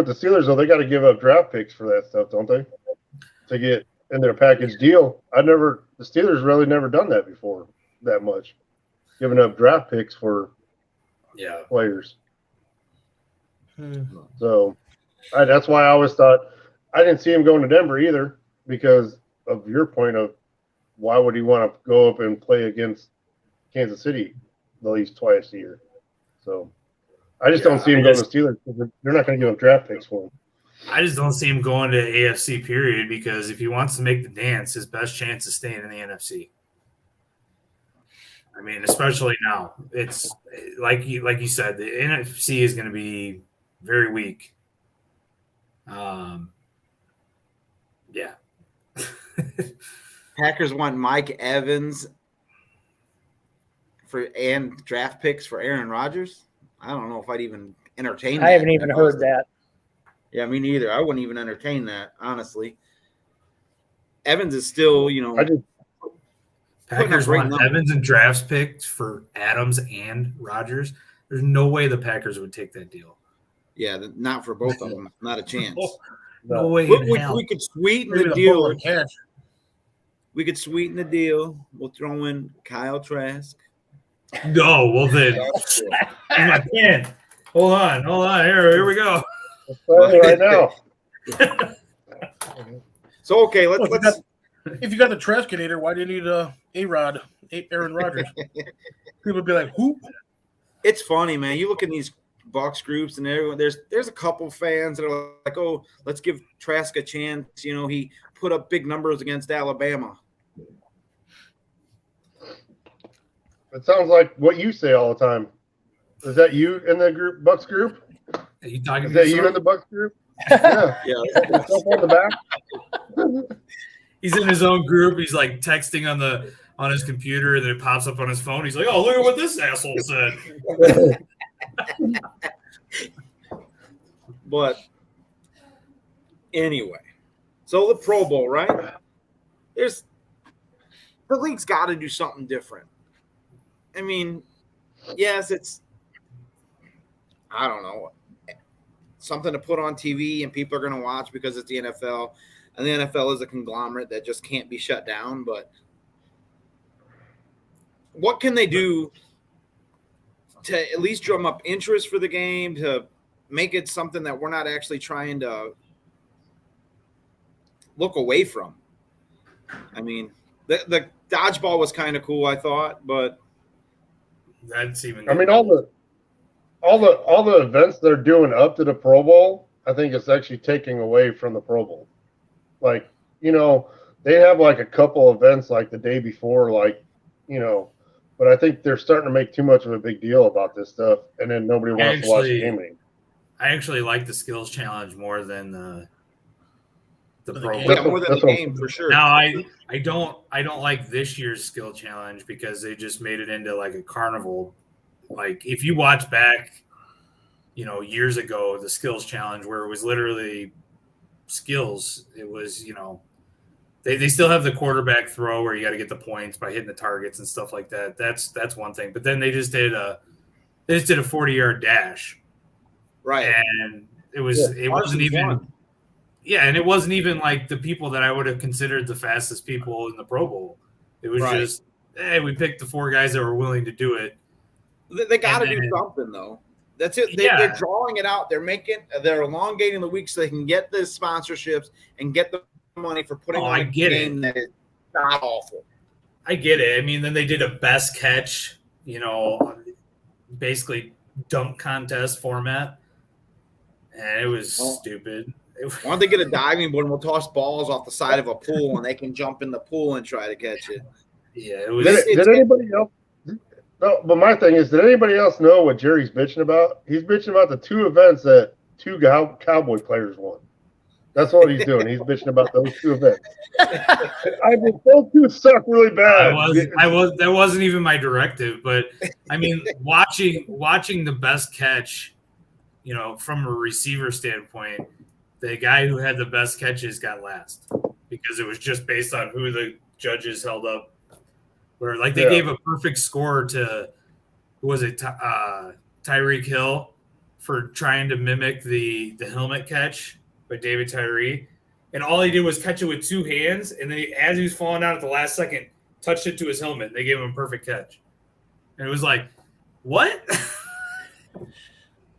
[SPEAKER 3] the Steelers, though, they got to give up draft picks for that stuff, don't they? To get in their package deal. The Steelers really never done that before that much, giving up draft picks for players. So that's why I always thought I didn't see him going to Denver either, because of your point of why would he want to go up and play against Kansas City at least twice a year. So I just don't see him going to Steelers because they're not going to give him draft picks for him.
[SPEAKER 4] I just don't see him going to AFC period, because if he wants to make the dance, his best chance is staying in the NFC. I mean, especially now, it's like you said, the NFC is going to be very weak. Yeah.
[SPEAKER 2] Packers want Mike Evans and draft picks for Aaron Rodgers. I don't know if I'd even entertain that.
[SPEAKER 5] I haven't even heard that.
[SPEAKER 2] Yeah, me neither. I wouldn't even entertain that, honestly. Evans is still,
[SPEAKER 4] Packers want Evans and draft picks for Adams and Rodgers. There's no way the Packers would take that deal.
[SPEAKER 2] Yeah, not for both of them. Not a chance.
[SPEAKER 4] No way.
[SPEAKER 2] We could sweeten the deal. We could sweeten the deal. We'll throw in Kyle Trask.
[SPEAKER 4] No, well then. My pen. Hold on. Here we go.
[SPEAKER 3] Right now.
[SPEAKER 2] So okay, let's.
[SPEAKER 1] If you got the Traskinator, why do you need Aaron Rodgers? People would be like, "Who?"
[SPEAKER 2] It's funny, man. You look in these Bucks groups and everyone. There's a couple fans that are like, "Oh, let's give Trask a chance." He put up big numbers against Alabama.
[SPEAKER 3] It sounds like what you say all the time. Is that you in the Bucks group?
[SPEAKER 4] Are you talking?
[SPEAKER 3] Is that you in the Bucks group? Yeah. Stuff on the back.
[SPEAKER 4] He's in his own group. He's like texting on his computer, and then it pops up on his phone. He's like, "Oh, look at what this asshole said."
[SPEAKER 2] But anyway, so the Pro Bowl, right? The league's got to do something different. I mean, yes, it's, I don't know, something to put on TV and people are going to watch because it's the NFL. And the NFL is a conglomerate that just can't be shut down. But what can they do to at least drum up interest for the game, to make it something that we're not actually trying to look away from? I mean, the dodgeball was kind of cool, I thought, but
[SPEAKER 4] that's even.
[SPEAKER 3] I mean, all the events they're doing up to the Pro Bowl, I think it's actually taking away from the Pro Bowl. Like, they have like a couple events like the day before, but I think they're starting to make too much of a big deal about this stuff, and then nobody wants to watch the game anymore.
[SPEAKER 4] I actually like the skills challenge more than the Pro Bowl.
[SPEAKER 2] Yeah, more than the game for sure.
[SPEAKER 4] Now I don't like this year's skill challenge because they just made it into like a carnival. Like if you watch back, years ago, the skills challenge where it was literally skills. It was, they still have the quarterback throw where you got to get the points by hitting the targets and stuff like that. That's one thing. But then they just did a 40-yard dash.
[SPEAKER 2] Right.
[SPEAKER 4] And it wasn't even. Yeah, and it wasn't even like the people that I would have considered the fastest people in the Pro Bowl. It was just, hey, we picked the 4 guys that were willing to do it.
[SPEAKER 2] They got to do something, though. That's it. They're drawing it out. They're elongating the week so they can get the sponsorships and get the money for putting on a game that is not awful.
[SPEAKER 4] I get it. I mean, then they did a best catch, basically dunk contest format, and it was stupid.
[SPEAKER 2] Why don't they get a diving board and we'll toss balls off the side of a pool and they can jump in the pool and try to catch it?
[SPEAKER 4] Yeah, it was.
[SPEAKER 3] Did No, but my thing is, did anybody else know what Jerry's bitching about? He's bitching about the 2 events that 2 Cowboy players won. That's what he's doing. He's bitching about those 2 events. Those 2 suck really bad.
[SPEAKER 4] That wasn't even my directive, but I mean, watching the best catch, from a receiver standpoint, the guy who had the best catches got last because it was just based on who the judges held up. Where they gave a perfect score to, who was it, Tyreek Hill, for trying to mimic the helmet catch by David Tyree, and all he did was catch it with 2 hands, and then as he was falling down at the last second, touched it to his helmet. And they gave him a perfect catch, and it was like, what?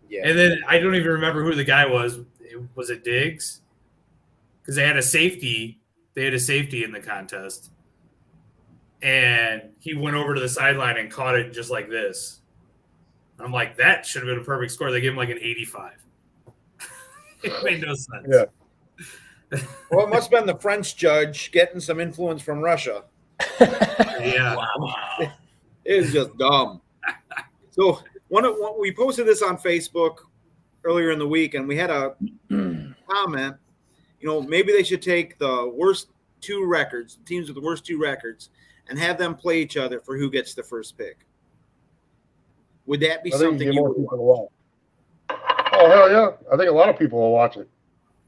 [SPEAKER 2] Yeah.
[SPEAKER 4] And then I don't even remember who the guy was. Was it Diggs? Because they had a safety. They had a safety in the contest. And he went over to the sideline and caught it just like this. I'm like, that should have been a perfect score. They gave him like an 85. It made no sense.
[SPEAKER 3] Yeah.
[SPEAKER 2] Well, it must have been the French judge getting some influence from Russia.
[SPEAKER 4] Yeah.
[SPEAKER 2] It is just dumb. So we posted this on Facebook earlier in the week, and we had a comment. Maybe they should take the worst 2 records, teams with the worst 2 records, and have them play each other for who gets the first pick. Would that be something you would
[SPEAKER 3] watch? Oh, hell yeah. I think a lot of people will watch it.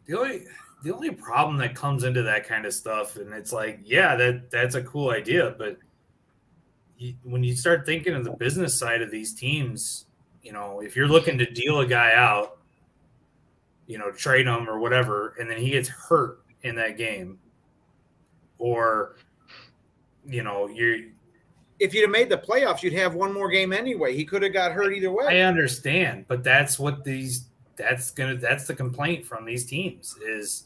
[SPEAKER 4] The only problem that comes into that kind of stuff, and it's like, yeah, that's a cool idea, but when you start thinking of the business side of these teams, if you're looking to deal a guy out, trade him or whatever, and then he gets hurt in that game, or
[SPEAKER 2] if you'd have made the playoffs, you'd have one more game anyway. He could have got hurt either way.
[SPEAKER 4] I understand, but that's the complaint from these teams is,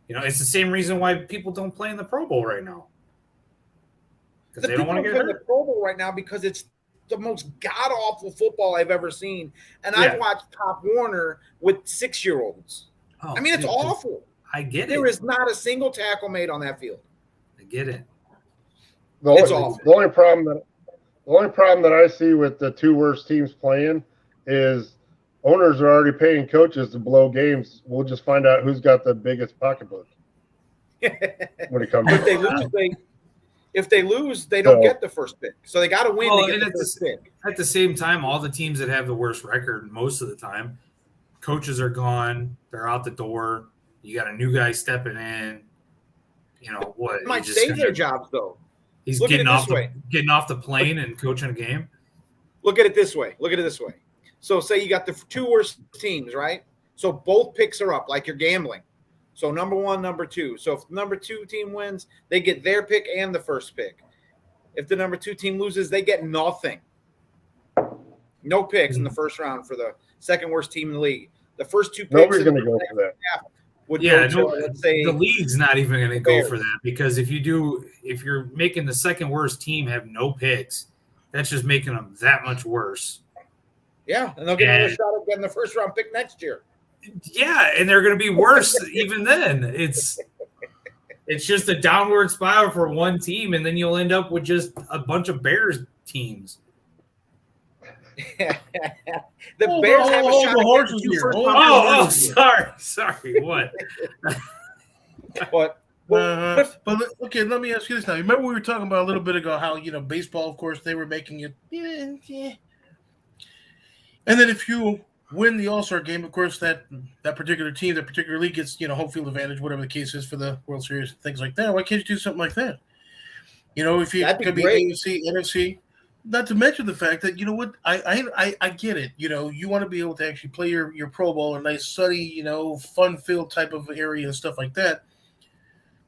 [SPEAKER 4] it's the same reason why people don't play in the Pro Bowl right now. Because they don't want to get hurt.
[SPEAKER 2] The Pro Bowl right now because it's the most god-awful football I've ever seen. And I've watched Pop Warner with 6-year-olds.
[SPEAKER 4] Oh,
[SPEAKER 2] it's awful.
[SPEAKER 4] I get it.
[SPEAKER 2] There is not a single tackle made on that field.
[SPEAKER 4] I get it.
[SPEAKER 2] It's awful.
[SPEAKER 3] The only problem that I see with the 2 worst teams playing is owners are already paying coaches to blow games. We'll just find out who's got the biggest pocketbook when it comes.
[SPEAKER 2] If they lose, they don't get the first pick. So they got to win to get the first pick.
[SPEAKER 4] At the same time, all the teams that have the worst record most of the time, coaches are gone. They're out the door. You got a new guy stepping in. What?
[SPEAKER 2] It might save their jobs though.
[SPEAKER 4] He's getting off the plane and coaching a game.
[SPEAKER 2] Look at it this way. So say you got the 2 worst teams, right? So both picks are up, like you're gambling. So number 1, number 2. So if the number 2 team wins, they get their pick and the first pick. If the number 2 team loses, they get nothing. No picks in the first round for the second worst team in the league. The first 2 picks.
[SPEAKER 3] Nobody's going to go for that.
[SPEAKER 4] Let's say the league's not even going to go for that because if you're making the second worst team have no picks, that's just making them that much worse.
[SPEAKER 2] Yeah, and they'll get another shot at getting the first round pick next year.
[SPEAKER 4] Yeah, and they're going to be worse even then. It's just a downward spiral for one team, and then you'll end up with just a bunch of Bears teams.
[SPEAKER 2] The Bears have a shot at getting 2 first round picks.
[SPEAKER 4] Sorry. What?
[SPEAKER 2] But
[SPEAKER 1] okay, let me ask you this now. Remember we were talking about a little bit ago how baseball, of course, they were making it, and then if you win the All-Star game, of course, that particular team, that particular league gets home field advantage, whatever the case is for the World Series, things like that. Why can't you do something like that? If you could be AFC, NFC. Not to mention the fact that I get it. You want to be able to actually play your Pro Bowl in a nice, sunny, fun-filled type of area and stuff like that.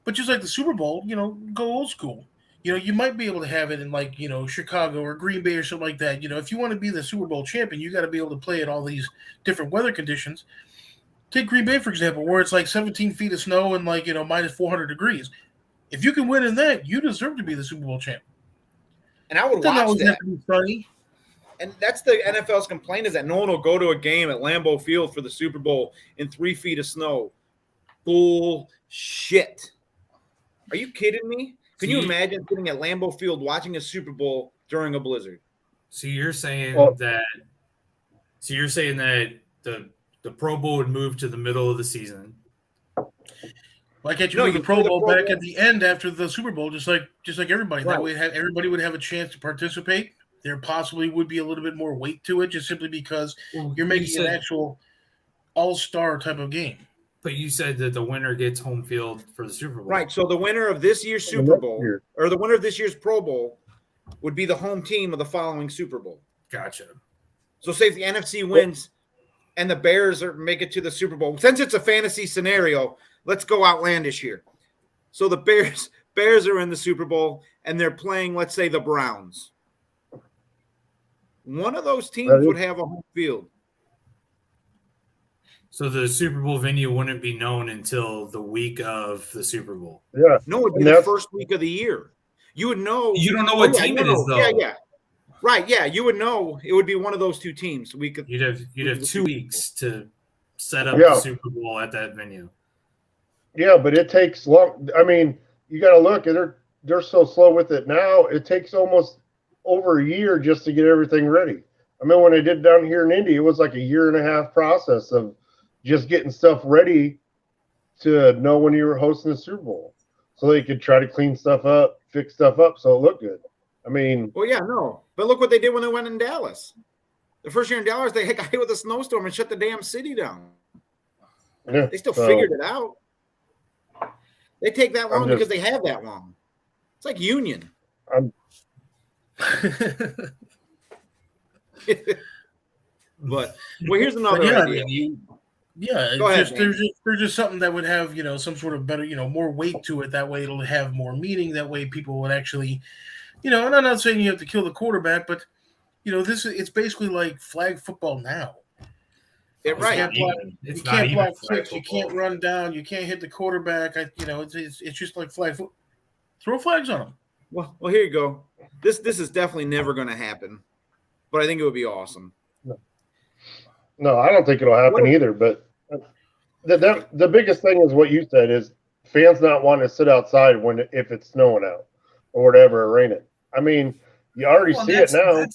[SPEAKER 1] But just like the Super Bowl, go old school. You might be able to have it in Chicago or Green Bay or something like that. If you want to be the Super Bowl champion, you got to be able to play in all these different weather conditions. Take Green Bay, for example, where it's like 17 feet of snow and minus 400 degrees. If you can win in that, you deserve to be the Super Bowl champ.
[SPEAKER 2] And I would watch that.
[SPEAKER 1] Funny.
[SPEAKER 2] And that's the NFL's complaint is that no one will go to a game at Lambeau Field for the Super Bowl in 3 feet of snow. Bullshit. Are you kidding me? Can you imagine sitting at Lambeau Field watching a Super Bowl during a blizzard?
[SPEAKER 4] So you're saying
[SPEAKER 3] Well-
[SPEAKER 4] that. So you're saying that the Pro Bowl would move to the middle of the season.
[SPEAKER 1] Why can't you
[SPEAKER 2] No,
[SPEAKER 1] move
[SPEAKER 2] you
[SPEAKER 1] the Pro
[SPEAKER 2] play the
[SPEAKER 1] Bowl
[SPEAKER 2] Pro
[SPEAKER 1] back
[SPEAKER 2] Bowl.
[SPEAKER 1] at the end after the Super Bowl, just like everybody? That
[SPEAKER 2] Right.
[SPEAKER 1] way, everybody would have a chance to participate. There possibly would be a little bit more weight to it, just simply because you're making an actual all-star type of game.
[SPEAKER 4] But you said that the winner gets home field for the Super Bowl.
[SPEAKER 2] Right. So the winner of this year's
[SPEAKER 3] the
[SPEAKER 2] Super
[SPEAKER 3] next
[SPEAKER 2] Bowl
[SPEAKER 3] year.
[SPEAKER 2] or the winner of this year's Pro Bowl would be the home team of the following Super Bowl.
[SPEAKER 4] Gotcha.
[SPEAKER 2] So say if the NFC wins and the Bears make it to the Super Bowl, since it's a fantasy scenario, let's go outlandish here. So the Bears are in the Super Bowl and they're playing, let's say, the Browns. One of those teams would have a home field.
[SPEAKER 4] So the Super Bowl venue wouldn't be known until the week of the Super Bowl.
[SPEAKER 3] Yeah.
[SPEAKER 2] No, it'd be
[SPEAKER 3] And
[SPEAKER 2] the
[SPEAKER 3] that's-
[SPEAKER 2] first week of the year. You would know.
[SPEAKER 4] You don't know what
[SPEAKER 2] Oh, yeah,
[SPEAKER 4] team
[SPEAKER 2] no,
[SPEAKER 4] it is, though.
[SPEAKER 2] Yeah, yeah. Right, yeah. You would know it would be one of those two teams. We could.
[SPEAKER 4] You'd have 2 weeks to set up
[SPEAKER 3] Yeah.
[SPEAKER 4] the Super Bowl at that venue.
[SPEAKER 3] Yeah, but it takes long. I mean, you got to look, and they're so slow with it now. It takes almost over a year just to get everything ready. I mean, when they did down here in Indy, it was like a 1.5 year process of just getting stuff ready to know when you were hosting the Super Bowl, so they could try to clean stuff up, fix stuff up, so it looked good. I mean,
[SPEAKER 2] Well, yeah, no. But look what they did when they went in Dallas. The first year in Dallas, they got hit with a snowstorm and shut the damn city down.
[SPEAKER 3] yeah,
[SPEAKER 2] They still
[SPEAKER 3] so-
[SPEAKER 2] figured it out. They take that long
[SPEAKER 3] I'm just-
[SPEAKER 2] because they have that long. It's like Union. But well, here's another
[SPEAKER 1] yeah, I
[SPEAKER 2] idea.
[SPEAKER 1] mean, yeah,
[SPEAKER 2] Go ahead,
[SPEAKER 1] there's just something that would have some sort of better more weight to it. That way, it'll have more meaning. That way, people would actually, and I'm not saying you have to kill the quarterback, but it's basically like flag football now.
[SPEAKER 2] Yeah,
[SPEAKER 1] You
[SPEAKER 2] right.
[SPEAKER 1] can't block,
[SPEAKER 4] It's
[SPEAKER 1] you
[SPEAKER 4] not
[SPEAKER 1] can't
[SPEAKER 4] even
[SPEAKER 1] block
[SPEAKER 4] flag
[SPEAKER 1] six. You
[SPEAKER 4] football.
[SPEAKER 1] can't run down. You can't hit the quarterback. It's just like flag foot. Throw flags on them.
[SPEAKER 2] Well, here you go. This is definitely never going to happen, but I think it would be awesome.
[SPEAKER 3] No, I don't think it'll happen either. But the biggest thing is what you said is fans not wanting to sit outside if it's snowing out or whatever or raining. I mean, you already see it now.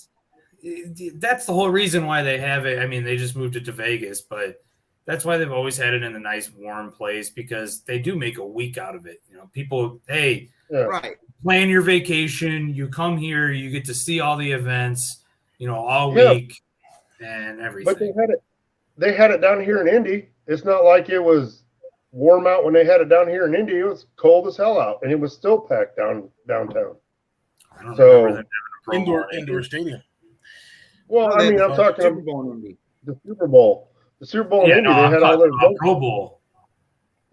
[SPEAKER 4] That's the whole reason why they have it. I mean, they just moved it to Vegas, but that's why they've always had it in a nice warm place because they do make a week out of it. People, hey,
[SPEAKER 3] Yeah.
[SPEAKER 2] Right.
[SPEAKER 4] plan your vacation. You come here, you get to see all the events, all
[SPEAKER 3] Yeah.
[SPEAKER 4] week and everything.
[SPEAKER 3] But they had it down here in Indy. It's not like it was warm out when they had it down here in Indy. It was cold as hell out, and it was still packed downtown.
[SPEAKER 4] I don't
[SPEAKER 3] So-
[SPEAKER 4] remember them having a Pro Bowl.
[SPEAKER 1] Indoor stadium.
[SPEAKER 3] Well, I mean, I'm talking
[SPEAKER 2] Super
[SPEAKER 3] about
[SPEAKER 2] Bowl in Indy.
[SPEAKER 3] the Super Bowl. The Super Bowl in
[SPEAKER 4] Yeah,
[SPEAKER 3] Indy,
[SPEAKER 4] no,
[SPEAKER 3] they
[SPEAKER 4] I'm
[SPEAKER 3] had all
[SPEAKER 4] talking
[SPEAKER 3] their
[SPEAKER 4] about Pro Bowl.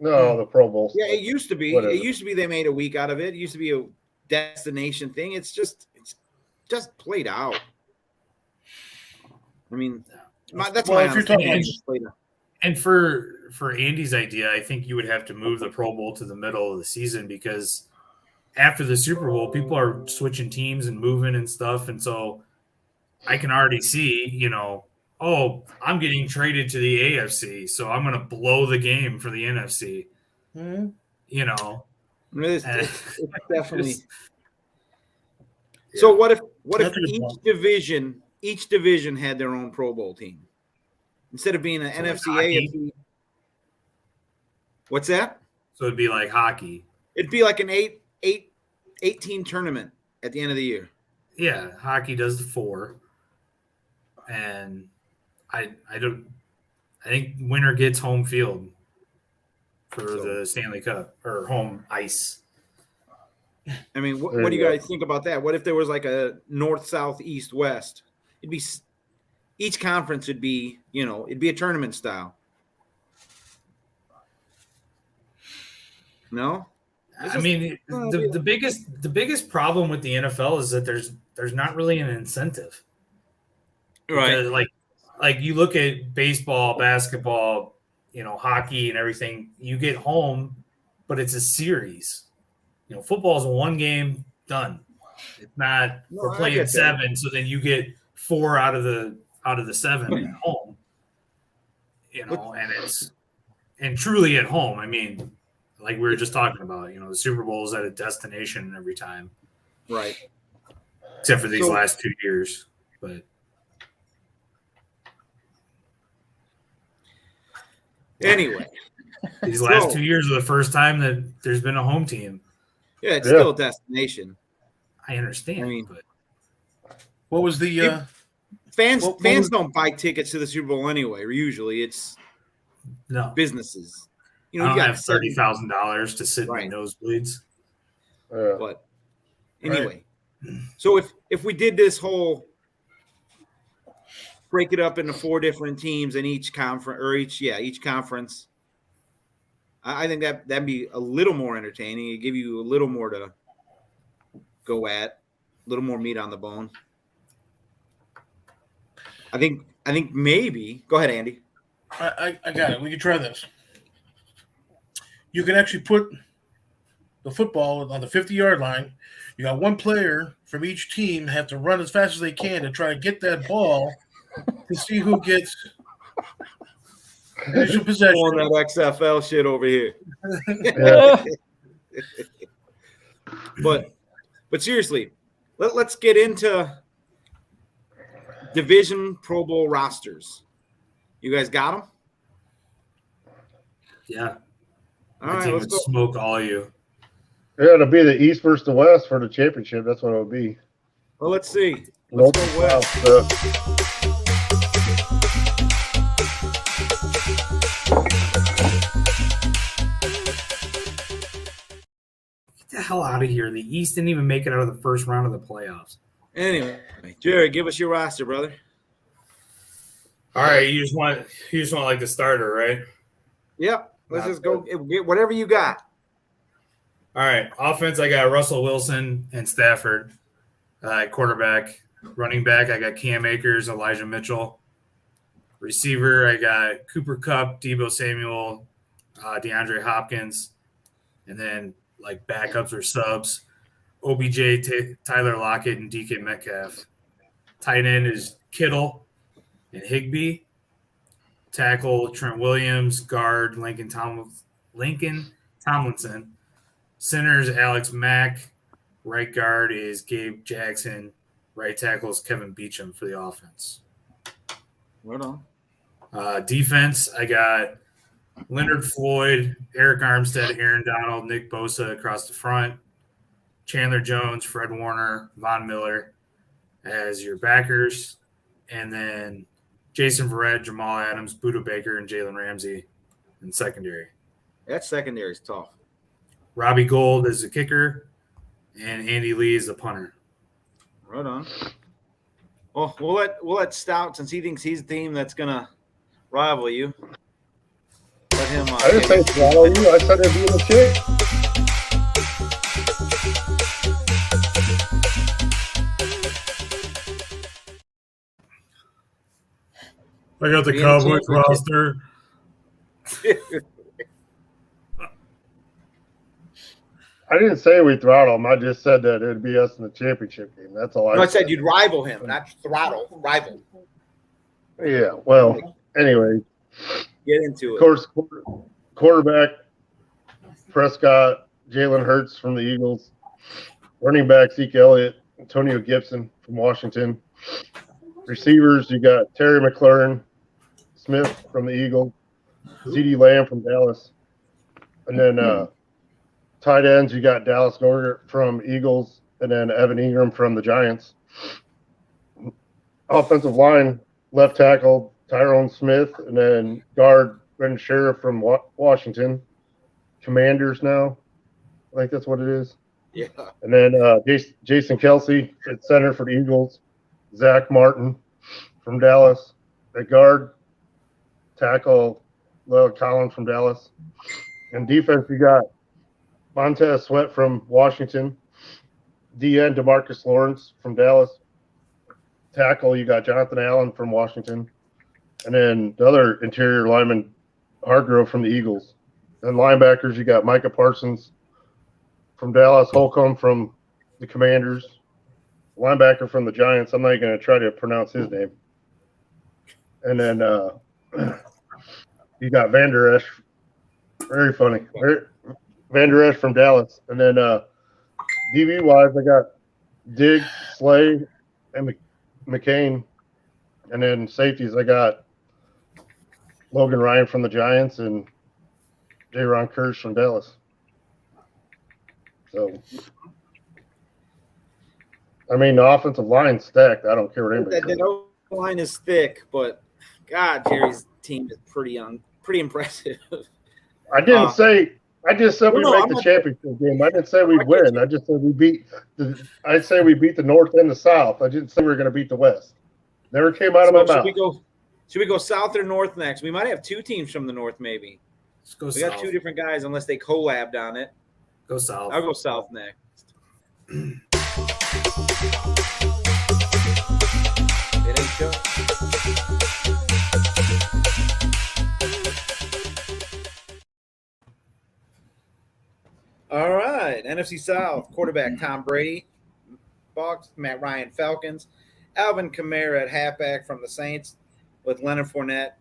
[SPEAKER 3] no, the Pro Bowl.
[SPEAKER 2] Yeah,
[SPEAKER 3] stuff.
[SPEAKER 2] it used to be.
[SPEAKER 3] Whatever.
[SPEAKER 2] It used to be they made a week out of it. It used to be a destination thing. It's just played out. I mean, that's
[SPEAKER 1] Well,
[SPEAKER 2] my
[SPEAKER 1] if you're
[SPEAKER 2] honest
[SPEAKER 1] talking-
[SPEAKER 2] opinion, it's played out.
[SPEAKER 4] And for Andy's idea, I think you would have to move the Pro Bowl to the middle of the season because after the Super Bowl, people are switching teams and moving and stuff. And so I can already see, oh, I'm getting traded to the AFC, so I'm going to blow the game for the NFC.
[SPEAKER 1] Mhm.
[SPEAKER 2] I mean, it's definitely.
[SPEAKER 4] Yeah.
[SPEAKER 2] So what if
[SPEAKER 1] That's a good point.
[SPEAKER 2] each division had their own Pro Bowl team instead of being an
[SPEAKER 4] So like
[SPEAKER 2] NFC
[SPEAKER 4] hockey?
[SPEAKER 2] AFC? What's that?
[SPEAKER 4] So it'd be like hockey.
[SPEAKER 2] It'd be like an 8-team tournament at the end of the year.
[SPEAKER 4] Yeah, hockey does the 4. And I think winner gets home field for the Stanley Cup or home ice.
[SPEAKER 2] I mean, what
[SPEAKER 3] There
[SPEAKER 2] do
[SPEAKER 3] you
[SPEAKER 2] you
[SPEAKER 3] go.
[SPEAKER 2] guys think about that? What if there was like a north, south, east, west? It'd be each conference would be, it'd be a tournament style. No?
[SPEAKER 4] I mean, the biggest problem with the NFL is that there's not really an incentive. Because, like you look at baseball, basketball, hockey and everything, you get home, but it's a series. Football is a one game done. It's not
[SPEAKER 2] No,
[SPEAKER 4] we're
[SPEAKER 2] I
[SPEAKER 4] playing
[SPEAKER 2] get that.
[SPEAKER 4] 7, so then you get 4 out of the 7 at home. And truly at home. I mean, like we were just talking about, the Super Bowl is at a destination every time,
[SPEAKER 2] Right.
[SPEAKER 4] except for these
[SPEAKER 2] So-
[SPEAKER 4] last 2 years. But
[SPEAKER 2] Anyway,
[SPEAKER 4] these last
[SPEAKER 2] So-
[SPEAKER 4] 2 years are the first time that there's been a home team.
[SPEAKER 2] yeah, it's
[SPEAKER 3] Yeah.
[SPEAKER 2] still a destination.
[SPEAKER 4] I understand,
[SPEAKER 2] I mean-
[SPEAKER 4] but
[SPEAKER 1] What was the
[SPEAKER 2] Fans
[SPEAKER 1] What
[SPEAKER 2] fans
[SPEAKER 1] was-
[SPEAKER 2] don't buy tickets to the Super Bowl anyway. Usually, it's
[SPEAKER 4] no.
[SPEAKER 2] businesses. You
[SPEAKER 4] I
[SPEAKER 2] know,
[SPEAKER 4] don't
[SPEAKER 2] you got
[SPEAKER 4] have $30,000 to sit
[SPEAKER 2] Right.
[SPEAKER 4] in the nosebleeds.
[SPEAKER 3] Yeah.
[SPEAKER 2] But anyway, so if we did this whole break it up into 4 different teams in each conference or each conference, I think that'd be a little more entertaining. It'd give you a little more to go at, a little more meat on the bone. I think maybe go ahead, Andy.
[SPEAKER 1] I got it. We can try this. You can actually put the football on the 50-yard line. You got one player from each team have to run as fast as they can to try to get that ball to see who gets initial possession.
[SPEAKER 2] Pulling that XFL shit over here.
[SPEAKER 3] Yeah.
[SPEAKER 2] But seriously, let's get into division Pro Bowl rosters. You guys got them?
[SPEAKER 4] Yeah.
[SPEAKER 2] All
[SPEAKER 4] My
[SPEAKER 2] right,
[SPEAKER 4] team
[SPEAKER 2] let's
[SPEAKER 4] would
[SPEAKER 2] go.
[SPEAKER 4] smoke all of you.
[SPEAKER 3] Yeah, it'll be the East versus the West for the championship. That's what it'll be.
[SPEAKER 2] Well, let's see.
[SPEAKER 3] Nope.
[SPEAKER 2] Let's go West.
[SPEAKER 4] Get the hell out of here. The East didn't even make it out of the first round of the playoffs.
[SPEAKER 2] Anyway, Jerry, give us your roster, brother.
[SPEAKER 4] All right, you just want like the starter, right?
[SPEAKER 2] Yep. Let's just go get whatever you got.
[SPEAKER 4] All right, offense, I got Russell Wilson and Stafford. Quarterback, running back, I got Cam Akers, Elijah Mitchell. Receiver, I got Cooper Kupp, Deebo Samuel, DeAndre Hopkins. And then like backups or subs, OBJ, Tyler Lockett, and DK Metcalf. Tight end is Kittle and Higbee. Tackle, Trent Williams. Guard, Lincoln Tomlinson. Center is Alex Mack. Right guard is Gabe Jackson. Right tackle is Kevin Beacham for the offense.
[SPEAKER 2] Right on.
[SPEAKER 4] Defense, I got Leonard Floyd, Eric Armstead, Aaron Donald, Nick Bosa across the front. Chandler Jones, Fred Warner, Von Miller as your backers. And then Jason Verrett, Jamal Adams, Buda Baker, and Jalen Ramsey in secondary.
[SPEAKER 2] That secondary is tough.
[SPEAKER 4] Robbie Gold is the kicker, and Andy Lee is the punter.
[SPEAKER 2] Right on. Well, we'll let Stout, since he thinks he's the team that's gonna rival you. Let him.
[SPEAKER 3] I didn't say swallow you. I said it'd be the chick.
[SPEAKER 1] I got the
[SPEAKER 2] Being
[SPEAKER 1] Cowboys
[SPEAKER 2] championship.
[SPEAKER 1] roster.
[SPEAKER 3] I didn't say we throttle him. I just said that it'd be us in the championship game. That's all
[SPEAKER 2] No, I said you'd rival him, not throttle. Rival.
[SPEAKER 3] Yeah. Well, anyway,
[SPEAKER 2] Get into
[SPEAKER 3] of
[SPEAKER 2] it.
[SPEAKER 3] course, quarterback Prescott, Jalen Hurts from the Eagles, running back Zeke Elliott, Antonio Gibson from Washington. Receivers, you got Terry McLaurin, Smith from the Eagles, CeeDee Lamb from Dallas, and then tight ends, you got Dallas Goedert from Eagles, and then Evan Ingram from the Giants. Offensive line, left tackle Tyrone Smith, and then guard Brendan Sheriff from Washington. Commanders now, I think that's what it is.
[SPEAKER 2] Yeah.
[SPEAKER 3] And then Jason Kelsey at center for the Eagles. Zach Martin from Dallas at guard. Tackle Lloyd Collins from Dallas. And defense, you got Montez Sweat from Washington. DN DeMarcus Lawrence from Dallas. Tackle, you got Jonathan Allen from Washington. And then the other interior lineman, Hargrove from the Eagles. And linebackers, you got Micah Parsons from Dallas, Holcomb from the Commanders, linebacker from the Giants. I'm not going to try to pronounce his name. And then you got Van Der Esch. Very funny. Van Der Esch from Dallas. And then DB-wise, I got Diggs, Slay, and McCain. And then safeties, I got Logan Ryan from the Giants and J-Ron Kirsch from Dallas. So, I mean, the offensive line's stacked. I don't care what anybody says.
[SPEAKER 2] That line is thick, but God, Jerry's team is pretty impressive.
[SPEAKER 3] I didn't say. I just said we make
[SPEAKER 2] I'm
[SPEAKER 3] the
[SPEAKER 2] not-
[SPEAKER 3] championship game. I didn't say we win. I just said we beat. I say we beat the North and the South. I didn't say we were going to beat the West. Never came out of my mouth.
[SPEAKER 2] Should we go South or North next? We might have two teams from the North, maybe.
[SPEAKER 4] Let's go
[SPEAKER 2] We
[SPEAKER 4] South.
[SPEAKER 2] got two different guys, unless they collabed on it.
[SPEAKER 4] Go South.
[SPEAKER 2] I'll go South next. It ain't show. All right, NFC South quarterback Tom Brady, Bucs, Matt Ryan Falcons, Alvin Kamara at halfback from the Saints, with Leonard Fournette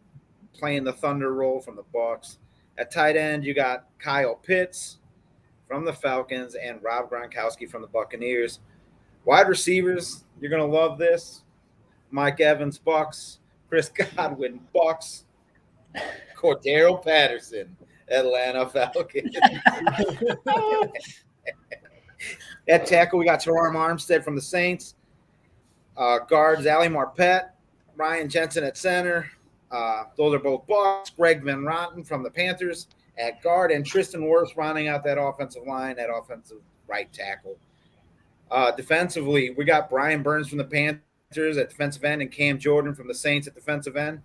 [SPEAKER 2] playing the Thunder role from the Bucs. At tight end, you got Kyle Pitts from the Falcons and Rob Gronkowski from the Buccaneers. Wide receivers, you're gonna love this: Mike Evans, Bucs; Chris Godwin, Bucs; Cordero Patterson, Atlanta Falcons. At tackle, we got Teron Armstead from the Saints. Guards, Ali Marpet, Ryan Jensen at center. Those are both Bucs. Greg Van Roten from the Panthers at guard, and Tristan Wirfs rounding out that offensive line at offensive right tackle. Defensively, we got Brian Burns from the Panthers at defensive end and Cam Jordan from the Saints at defensive end.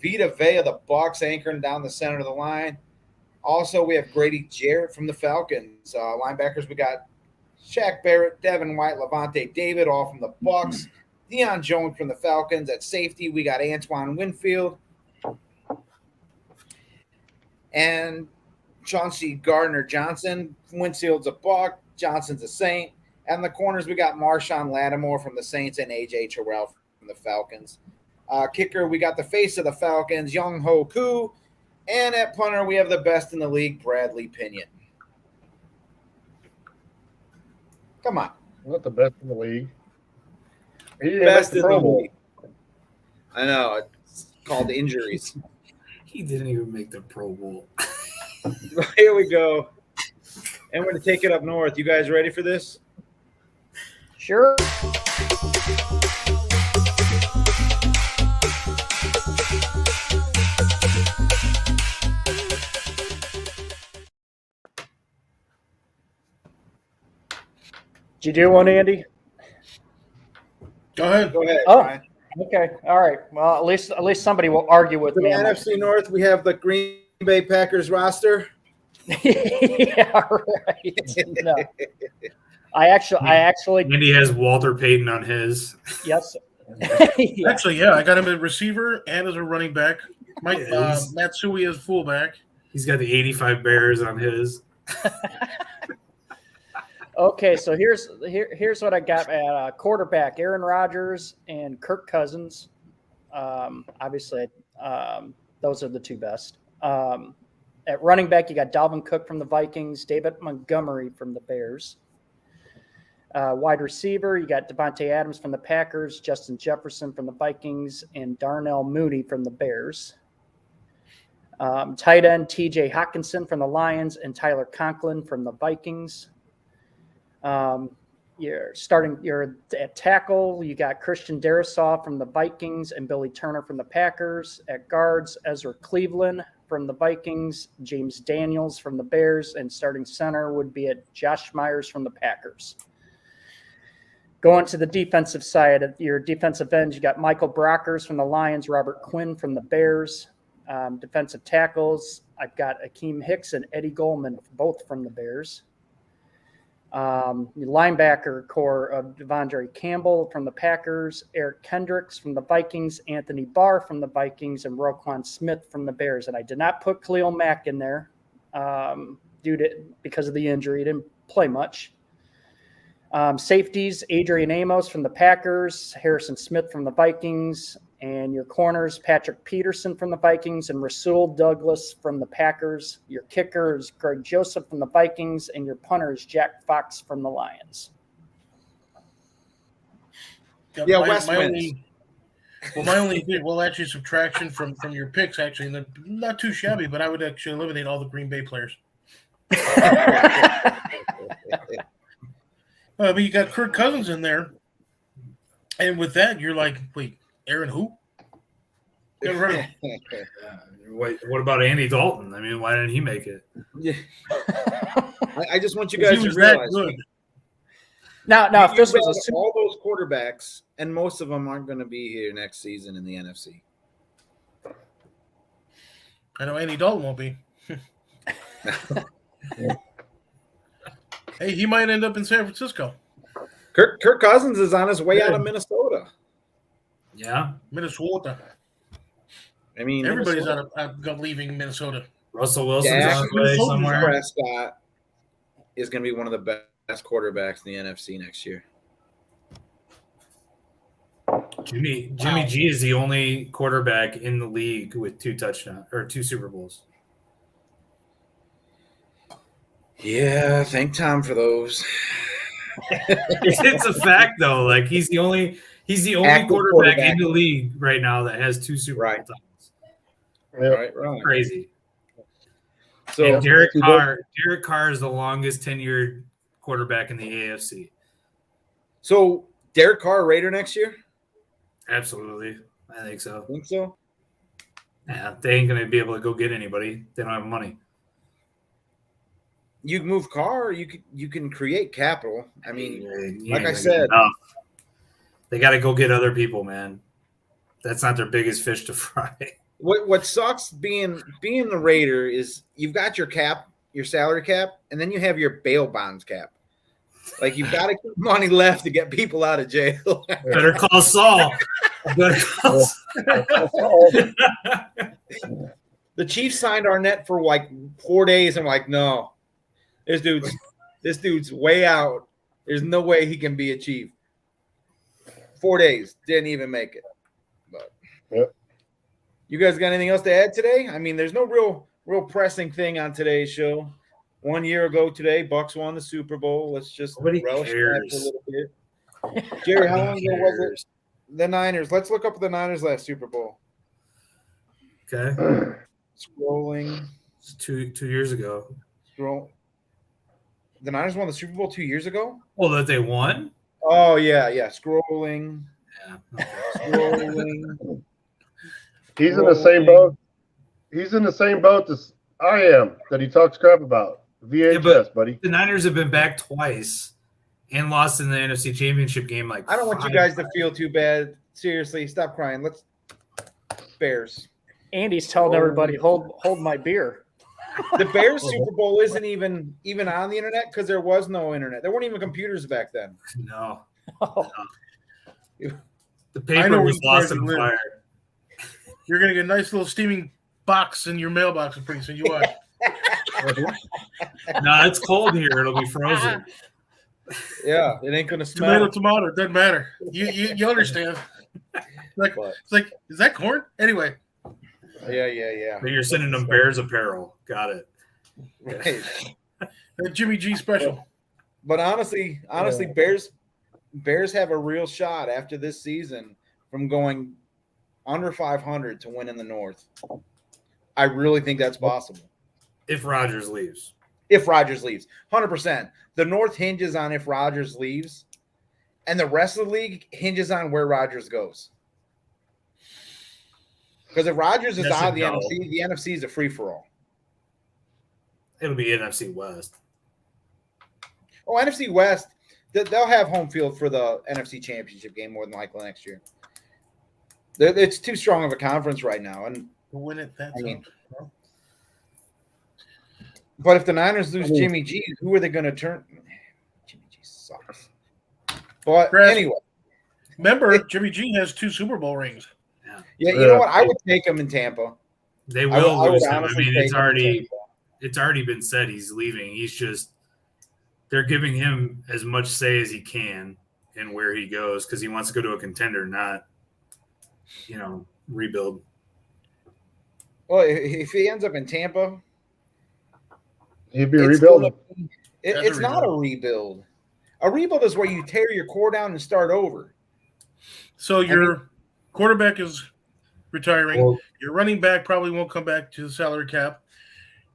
[SPEAKER 2] Vita Vea, the Bucs, anchoring down the center of the line. Also, we have Grady Jarrett from the Falcons. Linebackers, we got Shaq Barrett, Devin White, Levante David, all from the Bucs. Deion Jones from the Falcons. At safety, we got Antoine Winfield and Chauncey Gardner-Johnson. Winfield's a Buck, Johnson's a Saint. And the corners, we got Marshawn Lattimore from the Saints and A.J. Terrell from the Falcons. Kicker, we got the face of the Falcons, Young Ho Koo. And at punter, we have the best in the league, Bradley Pinion. Come on.
[SPEAKER 3] Not the best in the league. He didn't
[SPEAKER 2] Best
[SPEAKER 3] make
[SPEAKER 2] in the
[SPEAKER 3] Pro Bowl.
[SPEAKER 2] league. I know. It's called injuries.
[SPEAKER 4] He didn't even make the Pro Bowl.
[SPEAKER 2] Here we go. And we're going to take it up north. You guys ready for this?
[SPEAKER 5] Sure. Did you do one, Andy?
[SPEAKER 1] Go ahead.
[SPEAKER 2] Go ahead,
[SPEAKER 5] Oh.
[SPEAKER 2] Brian.
[SPEAKER 5] Okay. All right. Well, at least somebody will argue with
[SPEAKER 2] For the
[SPEAKER 5] me. on that.
[SPEAKER 2] NFC North, we have the Green Bay Packers roster.
[SPEAKER 5] Yeah, right. No. I actually,
[SPEAKER 4] Andy has Walter Payton on his.
[SPEAKER 5] yes. Yeah.
[SPEAKER 1] Actually, yeah, I got him at receiver and as a running back. Mike
[SPEAKER 4] Yeah,
[SPEAKER 1] Matsui as fullback.
[SPEAKER 4] He's got the 85 Bears on his.
[SPEAKER 5] Okay, so here's what I got at quarterback: Aaron Rodgers and Kirk Cousins. Obviously, those are the two best. At running back, you got Dalvin Cook from the Vikings, David Montgomery from the Bears. Wide receiver, you got Devontae Adams from the Packers, Justin Jefferson from the Vikings, and Darnell Mooney from the Bears. Tight end, TJ Hawkinson from the Lions and Tyler Conklin from the Vikings. You're at tackle. You got Christian Darrisaw from the Vikings and Billy Turner from the Packers. At guards, Ezra Cleveland from the Vikings, James Daniels from the Bears, and starting center would be at Josh Myers from the Packers. Going to the defensive side of your defensive ends, you got Michael Brockers from the Lions, Robert Quinn from the Bears. Defensive tackles, I've got Akeem Hicks and Eddie Goldman, both from the Bears. Linebacker core of Devondre Campbell from the Packers, Eric Kendricks from the Vikings, Anthony Barr from the Vikings, and Roquan Smith from the Bears. And I did not put Khalil Mack in there because of the injury. He didn't play much. Safeties, Adrian Amos from the Packers, Harrison Smith from the Vikings, and your corners, Patrick Peterson from the Vikings and Rasul Douglas from the Packers. Your kicker is Greg Joseph from the Vikings, and your punter is Jack Fox from the Lions.
[SPEAKER 2] Yeah, West
[SPEAKER 1] my
[SPEAKER 2] wins.
[SPEAKER 1] actually subtraction from your picks actually, and not too shabby, but I would actually eliminate all the Green Bay players. But you got Kirk Cousins in there, and with that, you're like, wait, Aaron who? Never heard of him.
[SPEAKER 4] What about Andy Dalton? I mean, why didn't he make it?
[SPEAKER 2] Yeah. I just want you
[SPEAKER 1] He
[SPEAKER 2] guys to
[SPEAKER 1] was that
[SPEAKER 2] realize.
[SPEAKER 1] good.
[SPEAKER 5] Now, if
[SPEAKER 2] You
[SPEAKER 5] this was
[SPEAKER 2] got
[SPEAKER 5] a Super
[SPEAKER 2] all those quarterbacks, and most of them aren't going to be here next season in the NFC.
[SPEAKER 1] I know Andy Dalton won't be. Hey, he might end up in San Francisco,
[SPEAKER 2] Kirk Cousins is on his way out of Minnesota.
[SPEAKER 4] Yeah,
[SPEAKER 1] Minnesota.
[SPEAKER 2] I mean,
[SPEAKER 1] Everybody's
[SPEAKER 2] Minnesota.
[SPEAKER 1] leaving Minnesota.
[SPEAKER 4] Russell Wilson's
[SPEAKER 2] Dak
[SPEAKER 4] on his way somewhere.
[SPEAKER 2] Prescott is going to be one of the best quarterbacks in the NFC next year.
[SPEAKER 4] Jimmy G is the only quarterback in the league with 2 touchdowns or 2 Super Bowls.
[SPEAKER 2] Yeah, thank Tom for those.
[SPEAKER 4] It's a fact though. Like he's the only
[SPEAKER 2] Active
[SPEAKER 4] quarterback in the league right now that has 2 Super Bowl
[SPEAKER 2] Right.
[SPEAKER 4] titles.
[SPEAKER 2] Right.
[SPEAKER 4] Crazy.
[SPEAKER 2] So
[SPEAKER 4] And Derek Carr is the longest tenured quarterback in the AFC.
[SPEAKER 2] So Derek Carr a Raider next year?
[SPEAKER 4] Absolutely. I think so.
[SPEAKER 2] Think so?
[SPEAKER 4] Yeah, they ain't gonna be able to go get anybody. They don't have money.
[SPEAKER 2] You can move Carr, you can create capital. I mean,
[SPEAKER 4] You
[SPEAKER 2] like
[SPEAKER 4] ain't
[SPEAKER 2] I
[SPEAKER 4] gonna
[SPEAKER 2] said,
[SPEAKER 4] get enough. They got to go get other people, man. That's not their biggest fish to fry.
[SPEAKER 2] what sucks being the Raider is you've got your cap, your salary cap, and then you have your bail bonds cap. Like you've got to keep money left to get people out of jail.
[SPEAKER 4] Better call Saul. Better call Saul.
[SPEAKER 2] The Chiefs signed Arnett for like 4 days. I'm like, no, this dude's way out. There's no way he can be a Chief. 4 days, didn't even make it. But You guys got anything else to add today? I mean, there's no real pressing thing on today's show. 1 year ago today, Bucks won the Super Bowl. Let's just relish that for a little bit. Jerry, how long ago was it? The Niners. Let's look up the Niners last Super Bowl.
[SPEAKER 4] Okay.
[SPEAKER 2] Scrolling.
[SPEAKER 4] It's two years ago.
[SPEAKER 2] Scroll. The Niners won the Super Bowl 2 years ago?
[SPEAKER 4] Well, that they won?
[SPEAKER 2] Oh, yeah. Scrolling.
[SPEAKER 4] Yeah. Okay.
[SPEAKER 2] Scrolling.
[SPEAKER 3] He's in the same boat. He's in the same boat as I am that he talks crap about. VHS, buddy.
[SPEAKER 4] The Niners have been back twice and lost in the NFC Championship game. Like
[SPEAKER 2] I don't want you guys to feel too bad. Seriously, stop crying. Let's Bears.
[SPEAKER 5] Andy's telling everybody, hold my beer.
[SPEAKER 2] The Bears Super Bowl isn't even on the internet because there was no internet. There weren't even computers back then.
[SPEAKER 4] No.
[SPEAKER 5] Oh.
[SPEAKER 4] The paper was lost in the
[SPEAKER 1] live.
[SPEAKER 4] fire.
[SPEAKER 1] You're gonna get a nice little steaming box in your mailbox pretty soon. You watch.
[SPEAKER 4] No, it's cold here. It'll be frozen.
[SPEAKER 2] Yeah, it ain't gonna smell.
[SPEAKER 1] Tomato, it doesn't matter. You understand? It's like, is that corn? Anyway.
[SPEAKER 2] Yeah.
[SPEAKER 4] But you're sending them Bears apparel. Got it.
[SPEAKER 2] Right.
[SPEAKER 1] That Jimmy G special.
[SPEAKER 2] But honestly, Bears have a real shot after this season from going under 500 to win in the North. I really think that's possible.
[SPEAKER 4] If Rodgers leaves.
[SPEAKER 2] If Rodgers leaves, 100%. The North hinges on if Rodgers leaves, and the rest of the league hinges on where Rodgers goes. Because if Rodgers is out of the NFC is a free-for-all.
[SPEAKER 4] It'll be NFC West.
[SPEAKER 2] Oh, NFC West, they'll have home field for the NFC Championship game more than likely next year. It's too strong of a conference right now, and
[SPEAKER 1] Win it. That's
[SPEAKER 2] but if the Niners lose Jimmy G, who are they going to turn? Jimmy G sucks. But anyway,
[SPEAKER 1] remember, Jimmy G has 2 Super Bowl rings.
[SPEAKER 2] Yeah, you know what? I would take him in Tampa.
[SPEAKER 4] They will lose him. I
[SPEAKER 2] honestly
[SPEAKER 4] mean,
[SPEAKER 2] take
[SPEAKER 4] it's
[SPEAKER 2] him in
[SPEAKER 4] already
[SPEAKER 2] Tampa.
[SPEAKER 4] been said he's leaving. He's just they're giving him as much say as he can in where he goes because he wants to go to a contender, not rebuild.
[SPEAKER 2] Well, if he ends up in Tampa,
[SPEAKER 3] He'd be rebuilding.
[SPEAKER 2] It's not a rebuild. A rebuild is where you tear your core down and start over.
[SPEAKER 1] So your quarterback is retiring.
[SPEAKER 4] Well,
[SPEAKER 1] Your running back probably won't come back to the salary cap.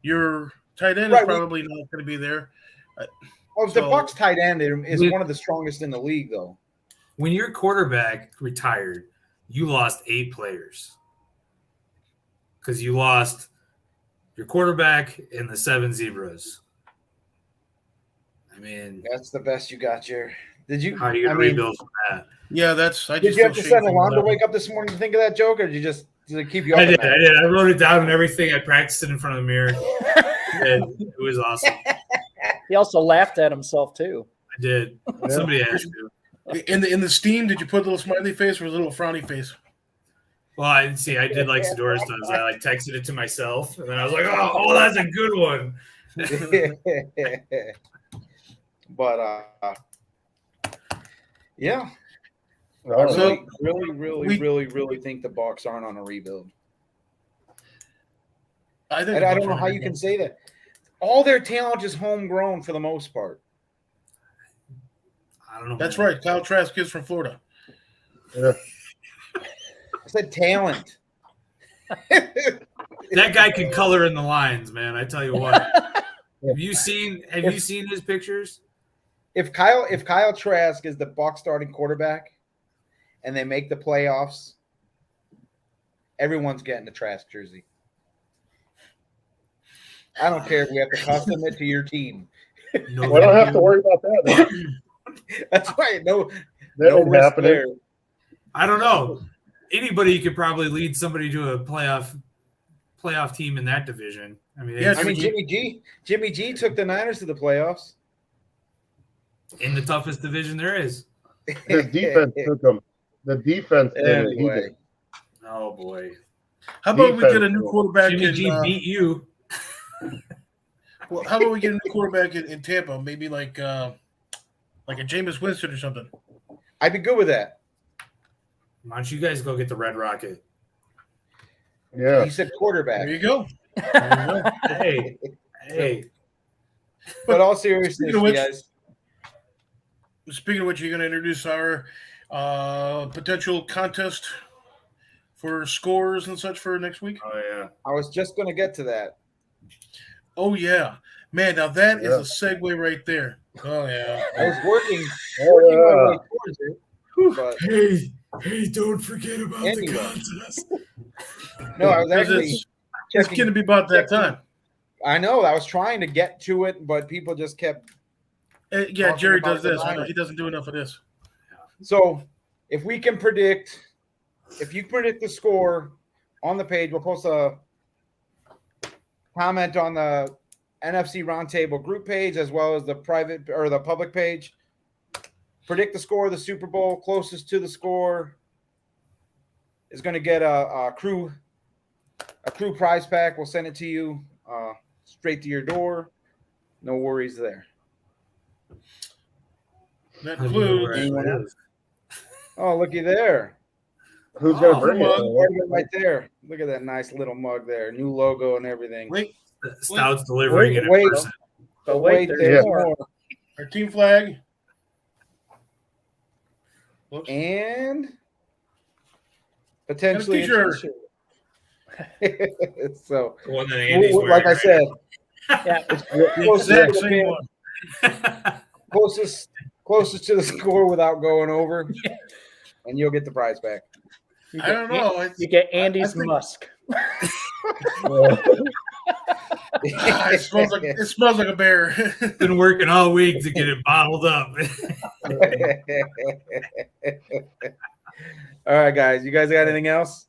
[SPEAKER 1] Your tight end
[SPEAKER 2] Right,
[SPEAKER 1] is probably not going to be there.
[SPEAKER 2] Well, the
[SPEAKER 1] So-
[SPEAKER 2] Bucks tight end is
[SPEAKER 4] We-
[SPEAKER 2] one of the strongest in the league, though.
[SPEAKER 4] when your quarterback retired, you lost 8 players because you lost your quarterback and the 7 zebras. I mean,
[SPEAKER 2] That's the best you got, Jerry. Did you?
[SPEAKER 4] how are you going to rebuild from that?
[SPEAKER 1] Yeah, that's. I
[SPEAKER 2] Did
[SPEAKER 1] just
[SPEAKER 2] you have
[SPEAKER 1] feel
[SPEAKER 2] to send
[SPEAKER 1] shameful
[SPEAKER 2] alarm to
[SPEAKER 1] about
[SPEAKER 2] wake up this morning to think of that joke, or did you just did it keep you up?
[SPEAKER 4] I
[SPEAKER 2] at
[SPEAKER 4] did.
[SPEAKER 2] night?
[SPEAKER 4] I did. I wrote it down and everything. I practiced it in front of the mirror. And it was awesome.
[SPEAKER 5] He also laughed at himself too.
[SPEAKER 4] I did. Somebody asked me.
[SPEAKER 1] In the Steam, did you put a little smiley face or a little frowny face?
[SPEAKER 4] Well, I did like Sador's does. I like texted it to myself, and then I was like, "Oh, that's a good one."
[SPEAKER 2] But yeah, I
[SPEAKER 3] Oh,
[SPEAKER 1] So-
[SPEAKER 2] really think the Bucks aren't on a rebuild.
[SPEAKER 1] I think.
[SPEAKER 2] And I don't know how you can say that. All their talent is homegrown for the most part.
[SPEAKER 4] I don't know.
[SPEAKER 1] That's right. Kyle Trask is from Florida.
[SPEAKER 3] yeah.
[SPEAKER 2] I said talent.
[SPEAKER 4] That guy can color in the lines, man. I tell you what. Have you seen his pictures?
[SPEAKER 2] If Kyle Trask is the Bucks starting quarterback and they make the playoffs, everyone's getting a Trask jersey. I don't care if we have to custom it to your team.
[SPEAKER 4] No,
[SPEAKER 3] Well, I don't
[SPEAKER 4] thank
[SPEAKER 3] have to
[SPEAKER 4] you.
[SPEAKER 3] worry about that.
[SPEAKER 2] That's right. No
[SPEAKER 3] That ain't
[SPEAKER 2] risk
[SPEAKER 3] happening.
[SPEAKER 2] there.
[SPEAKER 4] I don't know. Anybody could probably lead somebody to a playoff team in that division. I mean,
[SPEAKER 1] Yeah,
[SPEAKER 4] it's
[SPEAKER 2] I mean, Jimmy G took the Niners to the playoffs.
[SPEAKER 4] in the toughest division there is.
[SPEAKER 3] His defense took him. The defense did it. He
[SPEAKER 2] Anyway,
[SPEAKER 3] did.
[SPEAKER 4] Oh boy,
[SPEAKER 1] How about we get a
[SPEAKER 3] Defense.
[SPEAKER 1] new quarterback
[SPEAKER 4] Jimmy G
[SPEAKER 1] in?
[SPEAKER 4] beat you.
[SPEAKER 1] Well, how about we get a new quarterback in Tampa? Maybe like a Jameis Winston or something.
[SPEAKER 2] I'd be good with that.
[SPEAKER 4] Why don't you guys go get the Red Rocket?
[SPEAKER 3] Yeah.
[SPEAKER 2] He said
[SPEAKER 1] There
[SPEAKER 2] quarterback.
[SPEAKER 1] you go. There you go.
[SPEAKER 4] Hey,
[SPEAKER 2] But all seriousness,
[SPEAKER 1] Speaking of which-
[SPEAKER 2] guys.
[SPEAKER 1] Speaking of which, you're going to introduce our potential contest for scores and such for next week.
[SPEAKER 4] oh yeah.
[SPEAKER 2] I was just going to get to that.
[SPEAKER 1] Oh yeah, man! Now that
[SPEAKER 3] Yeah.
[SPEAKER 1] is a segue right there. Oh yeah.
[SPEAKER 2] I was working
[SPEAKER 3] Oh,
[SPEAKER 2] my way
[SPEAKER 3] yeah.
[SPEAKER 2] towards it. But
[SPEAKER 4] Hey, don't forget about
[SPEAKER 2] Anyway.
[SPEAKER 4] the contest.
[SPEAKER 2] no, I was
[SPEAKER 1] Because
[SPEAKER 2] actually
[SPEAKER 1] it's
[SPEAKER 2] checking.
[SPEAKER 1] going to be about that time.
[SPEAKER 2] I know. I was trying to get to it, but people just kept.
[SPEAKER 1] Yeah,
[SPEAKER 2] Talking
[SPEAKER 1] Jerry
[SPEAKER 2] about
[SPEAKER 1] does
[SPEAKER 2] the
[SPEAKER 1] this. I know
[SPEAKER 2] Niners.
[SPEAKER 1] he doesn't do enough of this.
[SPEAKER 2] So if we can predict, if you predict the score on the page, we'll post a comment on the NFC Roundtable group page as well as the private or the public page. Predict the score of the Super Bowl. Closest to the score is going to get a crew prize pack. We'll send it to you straight to your door. No worries there.
[SPEAKER 1] That
[SPEAKER 4] I don't know
[SPEAKER 1] includes
[SPEAKER 4] where it
[SPEAKER 2] Anyone
[SPEAKER 4] is.
[SPEAKER 2] Oh, looky there.
[SPEAKER 3] Who's going to
[SPEAKER 4] Oh,
[SPEAKER 3] bring
[SPEAKER 1] come
[SPEAKER 3] it?
[SPEAKER 1] on.
[SPEAKER 2] Part of it right there. Look at that nice little mug there. New logo and everything.
[SPEAKER 1] wait,
[SPEAKER 4] Stout's delivering it in
[SPEAKER 2] Wait.
[SPEAKER 4] person.
[SPEAKER 5] But wait,
[SPEAKER 2] there's
[SPEAKER 5] there's
[SPEAKER 3] Yeah.
[SPEAKER 5] more.
[SPEAKER 1] our team flag. Whoops.
[SPEAKER 2] And potentially a
[SPEAKER 1] t-shirt.
[SPEAKER 2] t-shirt. So,
[SPEAKER 4] The one that Andy's
[SPEAKER 2] like I
[SPEAKER 4] wearing
[SPEAKER 2] said,
[SPEAKER 5] Yeah,
[SPEAKER 1] The
[SPEAKER 2] closest
[SPEAKER 1] exact
[SPEAKER 2] to the
[SPEAKER 1] same
[SPEAKER 2] pin,
[SPEAKER 1] one.
[SPEAKER 4] right
[SPEAKER 2] closest to the score without going over, and you'll get the prize back.
[SPEAKER 5] you
[SPEAKER 1] I don't
[SPEAKER 5] get,
[SPEAKER 1] know. It's,
[SPEAKER 5] you get Andy's
[SPEAKER 1] I think-
[SPEAKER 5] Musk.
[SPEAKER 1] it smells like a bear.
[SPEAKER 4] Been working all week to get it bottled up.
[SPEAKER 2] All right, guys. You guys got anything else?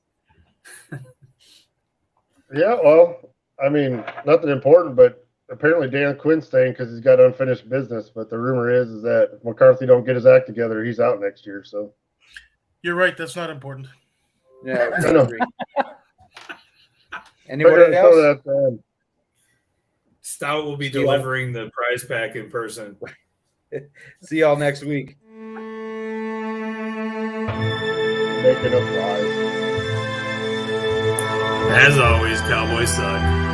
[SPEAKER 3] Yeah, well, I mean, nothing important, but apparently Dan Quinn's staying because he's got unfinished business. But the rumor is that if McCarthy don't get his act together, he's out next year. So
[SPEAKER 1] You're right. That's not important.
[SPEAKER 2] Yeah.
[SPEAKER 3] I know.
[SPEAKER 2] agree.
[SPEAKER 3] Figured
[SPEAKER 2] Anybody
[SPEAKER 3] I'd throw
[SPEAKER 2] else?
[SPEAKER 3] that in.
[SPEAKER 4] Stout will be delivering the prize pack in person.
[SPEAKER 2] See y'all next week.
[SPEAKER 3] Making up lies.
[SPEAKER 4] As always, Cowboys suck.